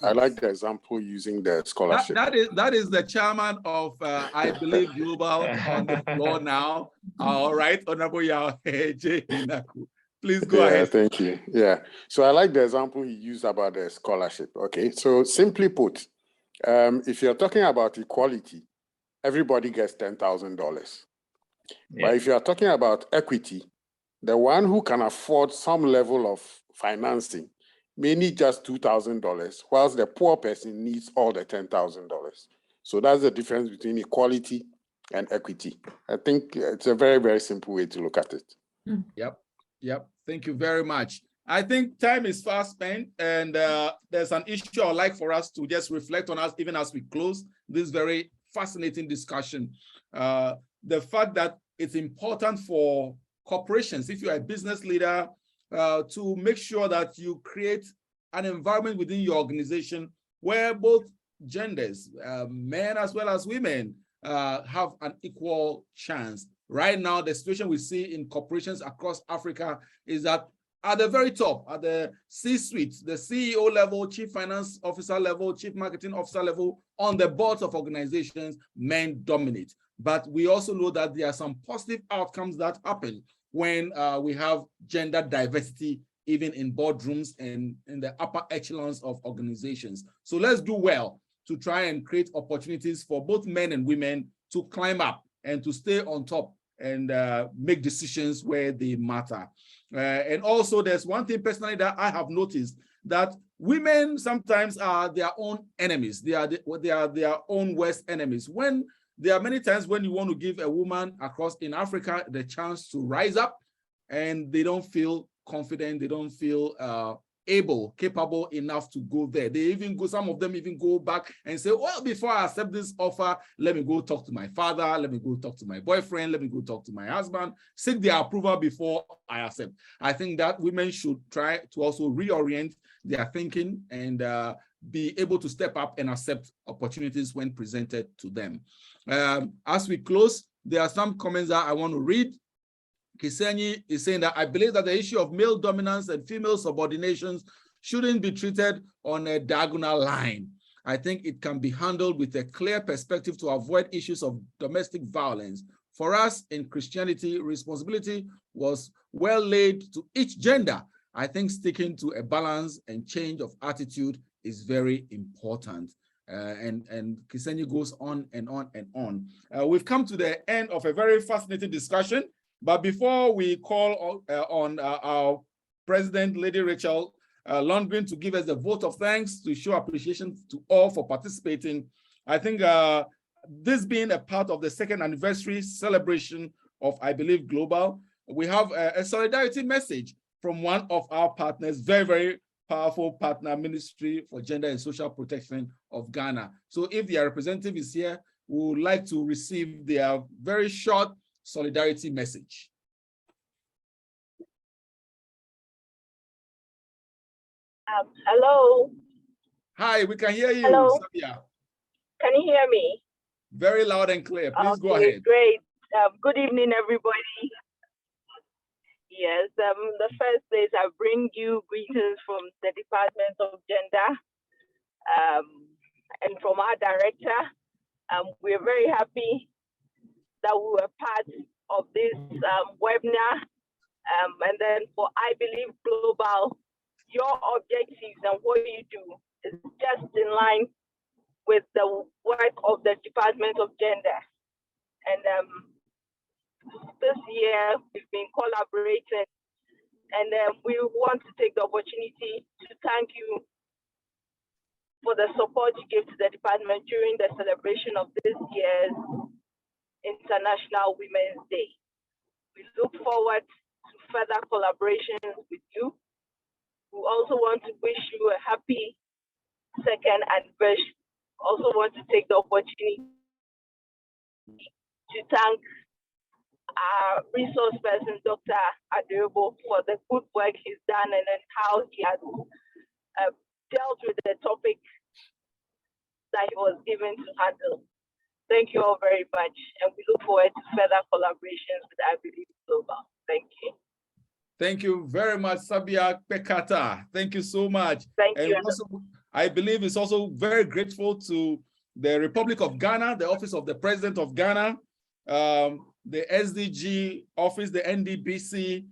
I like the example using the scholarship. That is the chairman of, I believe, Global on the floor now. All right, Honorable Yao J. Inaku. Please go ahead. Thank you. Yeah. So I like the example he used about the scholarship. Okay. So simply put, if you're talking about equality, everybody gets $10,000. But if you are talking about equity, the one who can afford some level of financing may need just $2,000, whilst the poor person needs all the $10,000. So that's the difference between equality and equity. I think it's a very, very simple way to look at it. Yep. Thank you very much. I think time is fast spent, and there's an issue I'd like for us to just reflect on us, even as we close this very fascinating discussion. The fact that it's important for corporations, if you're a business leader, to make sure that you create an environment within your organization where both genders, men as well as women, have an equal chance. Right now, the situation we see in corporations across Africa is that at the very top, at the C-suite, the CEO level, chief finance officer level, chief marketing officer level, on the boards of organizations, men dominate. But we also know that there are some positive outcomes that happen when we have gender diversity, even in boardrooms and in the upper echelons of organizations. So let's do well to try and create opportunities for both men and women to climb up and to stay on top and make decisions where they matter. And also there's one thing personally that I have noticed, that women sometimes are their own enemies. They are their own worst enemies. When there are many times when you want to give a woman across in Africa the chance to rise up, and they don't feel confident, they don't feel capable enough to go there. They even go, some of them even go back and say, well, before I accept this offer, let me go talk to my father, let me go talk to my boyfriend, let me go talk to my husband, seek their approval before I accept. I think that women should try to also reorient their thinking and be able to step up and accept opportunities when presented to them. As we close, there are some comments that I want to read. Kisenyi is saying that I believe that the issue of male dominance and female subordinations shouldn't be treated on a diagonal line. I think it can be handled with a clear perspective to avoid issues of domestic violence. For us in Christianity, responsibility was well laid to each gender. I think sticking to a balance and change of attitude is very important. and Kisenyi goes on and on and on. We've come to the end of a very fascinating discussion, but before we call on our President, Lady Rachel Lundgren, to give us a vote of thanks to show appreciation to all for participating, I think this being a part of the second anniversary celebration of I Believe Global, we have a solidarity message from one of our partners, very, very powerful partner, Ministry for Gender and Social Protection of Ghana. So if their representative is here, we would like to receive their very short solidarity message. Hello. Hi, we can hear you. Hello. Sabia. Can you hear me? Very loud and clear. Please go ahead. Great. Good evening, everybody. Yes, the first place I bring you greetings from the Department of Gender and from our director. We're very happy that we were part of this webinar. And then for I Believe Global, your objectives and what you do is just in line with the work of the Department of Gender. And this year we've been collaborating, and we want to take the opportunity to thank you for the support you gave to the department during the celebration of this year's International Women's Day. We look forward to further collaborations with you. We also want to wish you a happy second anniversary. Also want to take the opportunity to thank our resource person, Dr. Adirbo, for the good work he's done and then how he has dealt with the topic that he was given to handle. Thank you all very much, and we look forward to further collaborations with I Believe Global. Thank you. Thank you very much, Sabia Pekata. Thank you so much. Thank you. Also, I believe it's also very grateful to the Republic of Ghana, the Office of the President of Ghana, the SDG office, the NDBC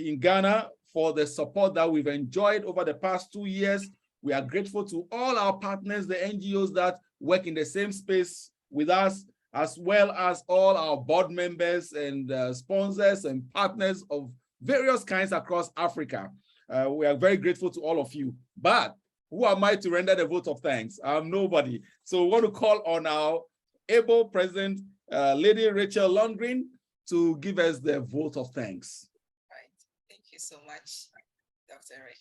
in Ghana, for the support that we've enjoyed over the past 2 years. We are grateful to all our partners, the NGOs that work in the same space with us, as well as all our board members and sponsors and partners of various kinds across Africa. We are very grateful to all of you. But who am I to render the vote of thanks? I'm nobody. So we want to call on our able President, Lady Rachel Lundgren, to give us the vote of thanks. Right. Thank you so much, Dr. Eric.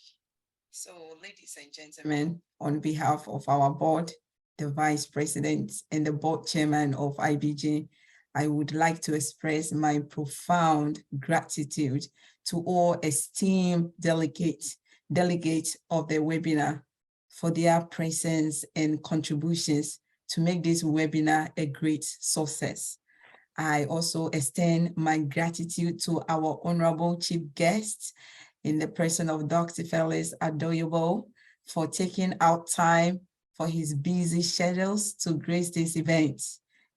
So, ladies and gentlemen, on behalf of our board, the vice president and the board chairman of IBG, I would like to express my profound gratitude to all esteemed delegates of the webinar for their presence and contributions to make this webinar a great success. I also extend my gratitude to our honorable chief guests in the person of Dr. Felix Adoyobo for taking out time for his busy schedules to grace this event.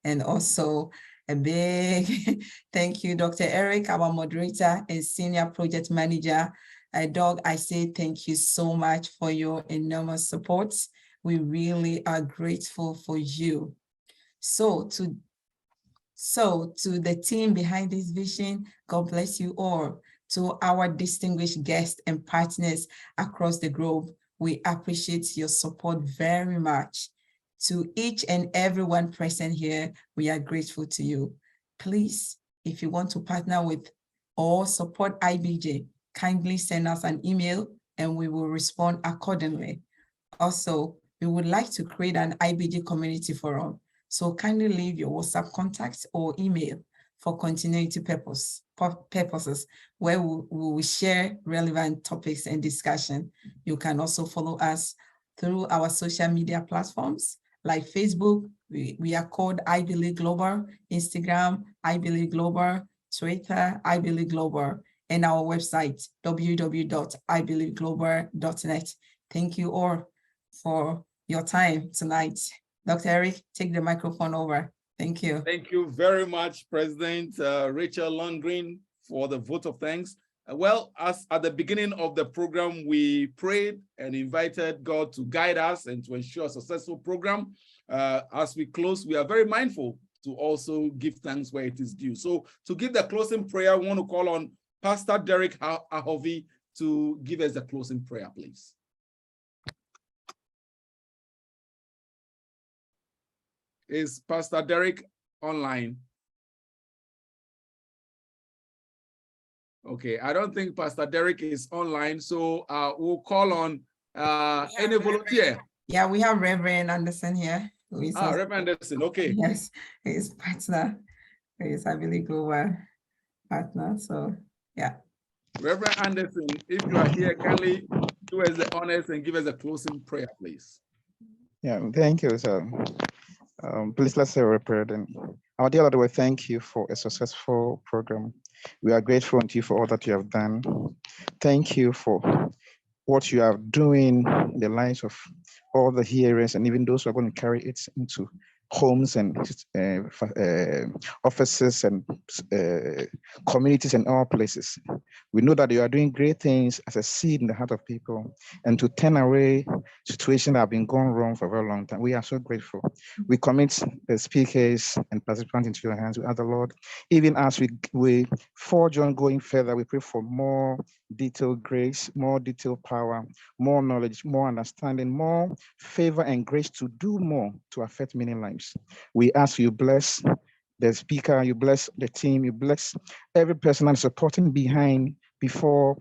And also a big thank you, Dr. Eric, our moderator and senior project manager. Doug, I say thank you so much for your enormous support. We really are grateful for you. So to the team behind this vision, God bless you all. To our distinguished guests and partners across the globe, we appreciate your support very much. To each and everyone present here, we are grateful to you. Please, if you want to partner with or support IBJ, kindly send us an email and we will respond accordingly. Also, we would like to create an IBJ community forum, so kindly leave your WhatsApp contacts or email for continuity purposes, where we will share relevant topics and discussion. You can also follow us through our social media platforms like Facebook. We are called I Believe Global, Instagram, I Believe Global, Twitter, I Believe Global, and our website, www.ibelieveglobal.net. Thank you all for your time tonight. Dr. Eric, take the microphone over. Thank you. Thank you very much, President Rachel Lundgren, for the vote of thanks. Well, as at the beginning of the program, we prayed and invited God to guide us and to ensure a successful program. As we close, we are very mindful to also give thanks where it is due. So to give the closing prayer, I want to call on Pastor Derek Ahovi to give us the closing prayer, please. Is Pastor Derek online? Okay, I don't think Pastor Derek is online, so we'll call on any volunteer. Yeah, we have Reverend Anderson here. Reverend Anderson, okay. Yes, his partner. He's, I believe, global partner, so yeah. Reverend Anderson, if you are here, kindly do us the honors and give us a closing prayer, please. Yeah, thank you, sir. Please let's say a prayer then. Our dear Lord, we thank you for a successful program. We are grateful unto you for all that you have done. Thank you for what you are doing in the lives of all the hearers and even those who are going to carry it into homes and offices and communities and all places. We know that you are doing great things as a seed in the heart of people and to turn away situations that have been going wrong for a very long time. We are so grateful. We commit the speakers and participants into your hands. We ask the Lord, even as we forge on going further, we pray for more detailed grace, more detailed power, more knowledge, more understanding, more favor and grace to do more to affect many lives. We ask you bless the speaker, you bless the team, you bless every person that's supporting behind, before,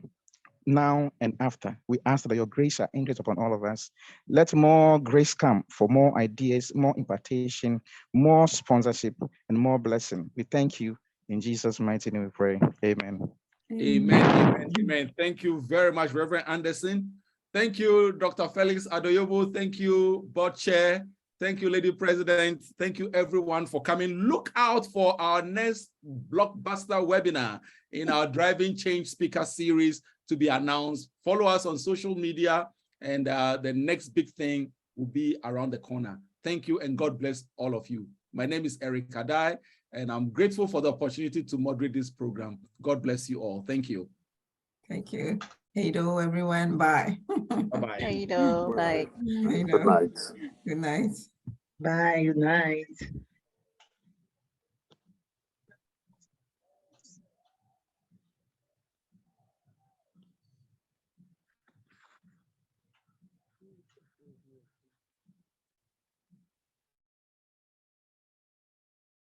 now, and after. We ask that your grace are increased upon all of us. Let more grace come for more ideas, more impartation, more sponsorship, and more blessing. We thank you. In Jesus' mighty name we pray. Amen. Amen, amen, amen. Thank you very much, Reverend Anderson. Thank you, Dr. Felix Adoyobo. Thank you, Board Chair. Thank you, Lady President. Thank you, everyone, for coming. Look out for our next blockbuster webinar in our Driving Change Speaker Series to be announced. Follow us on social media, and the next big thing will be around the corner. Thank you, and God bless all of you. My name is Eric Kadai, and I'm grateful for the opportunity to moderate this program. God bless you all. Thank you. Thank you. Hello, everyone. Bye. Bye-bye. Hello, bye. Good night. Good night. Bye, good night.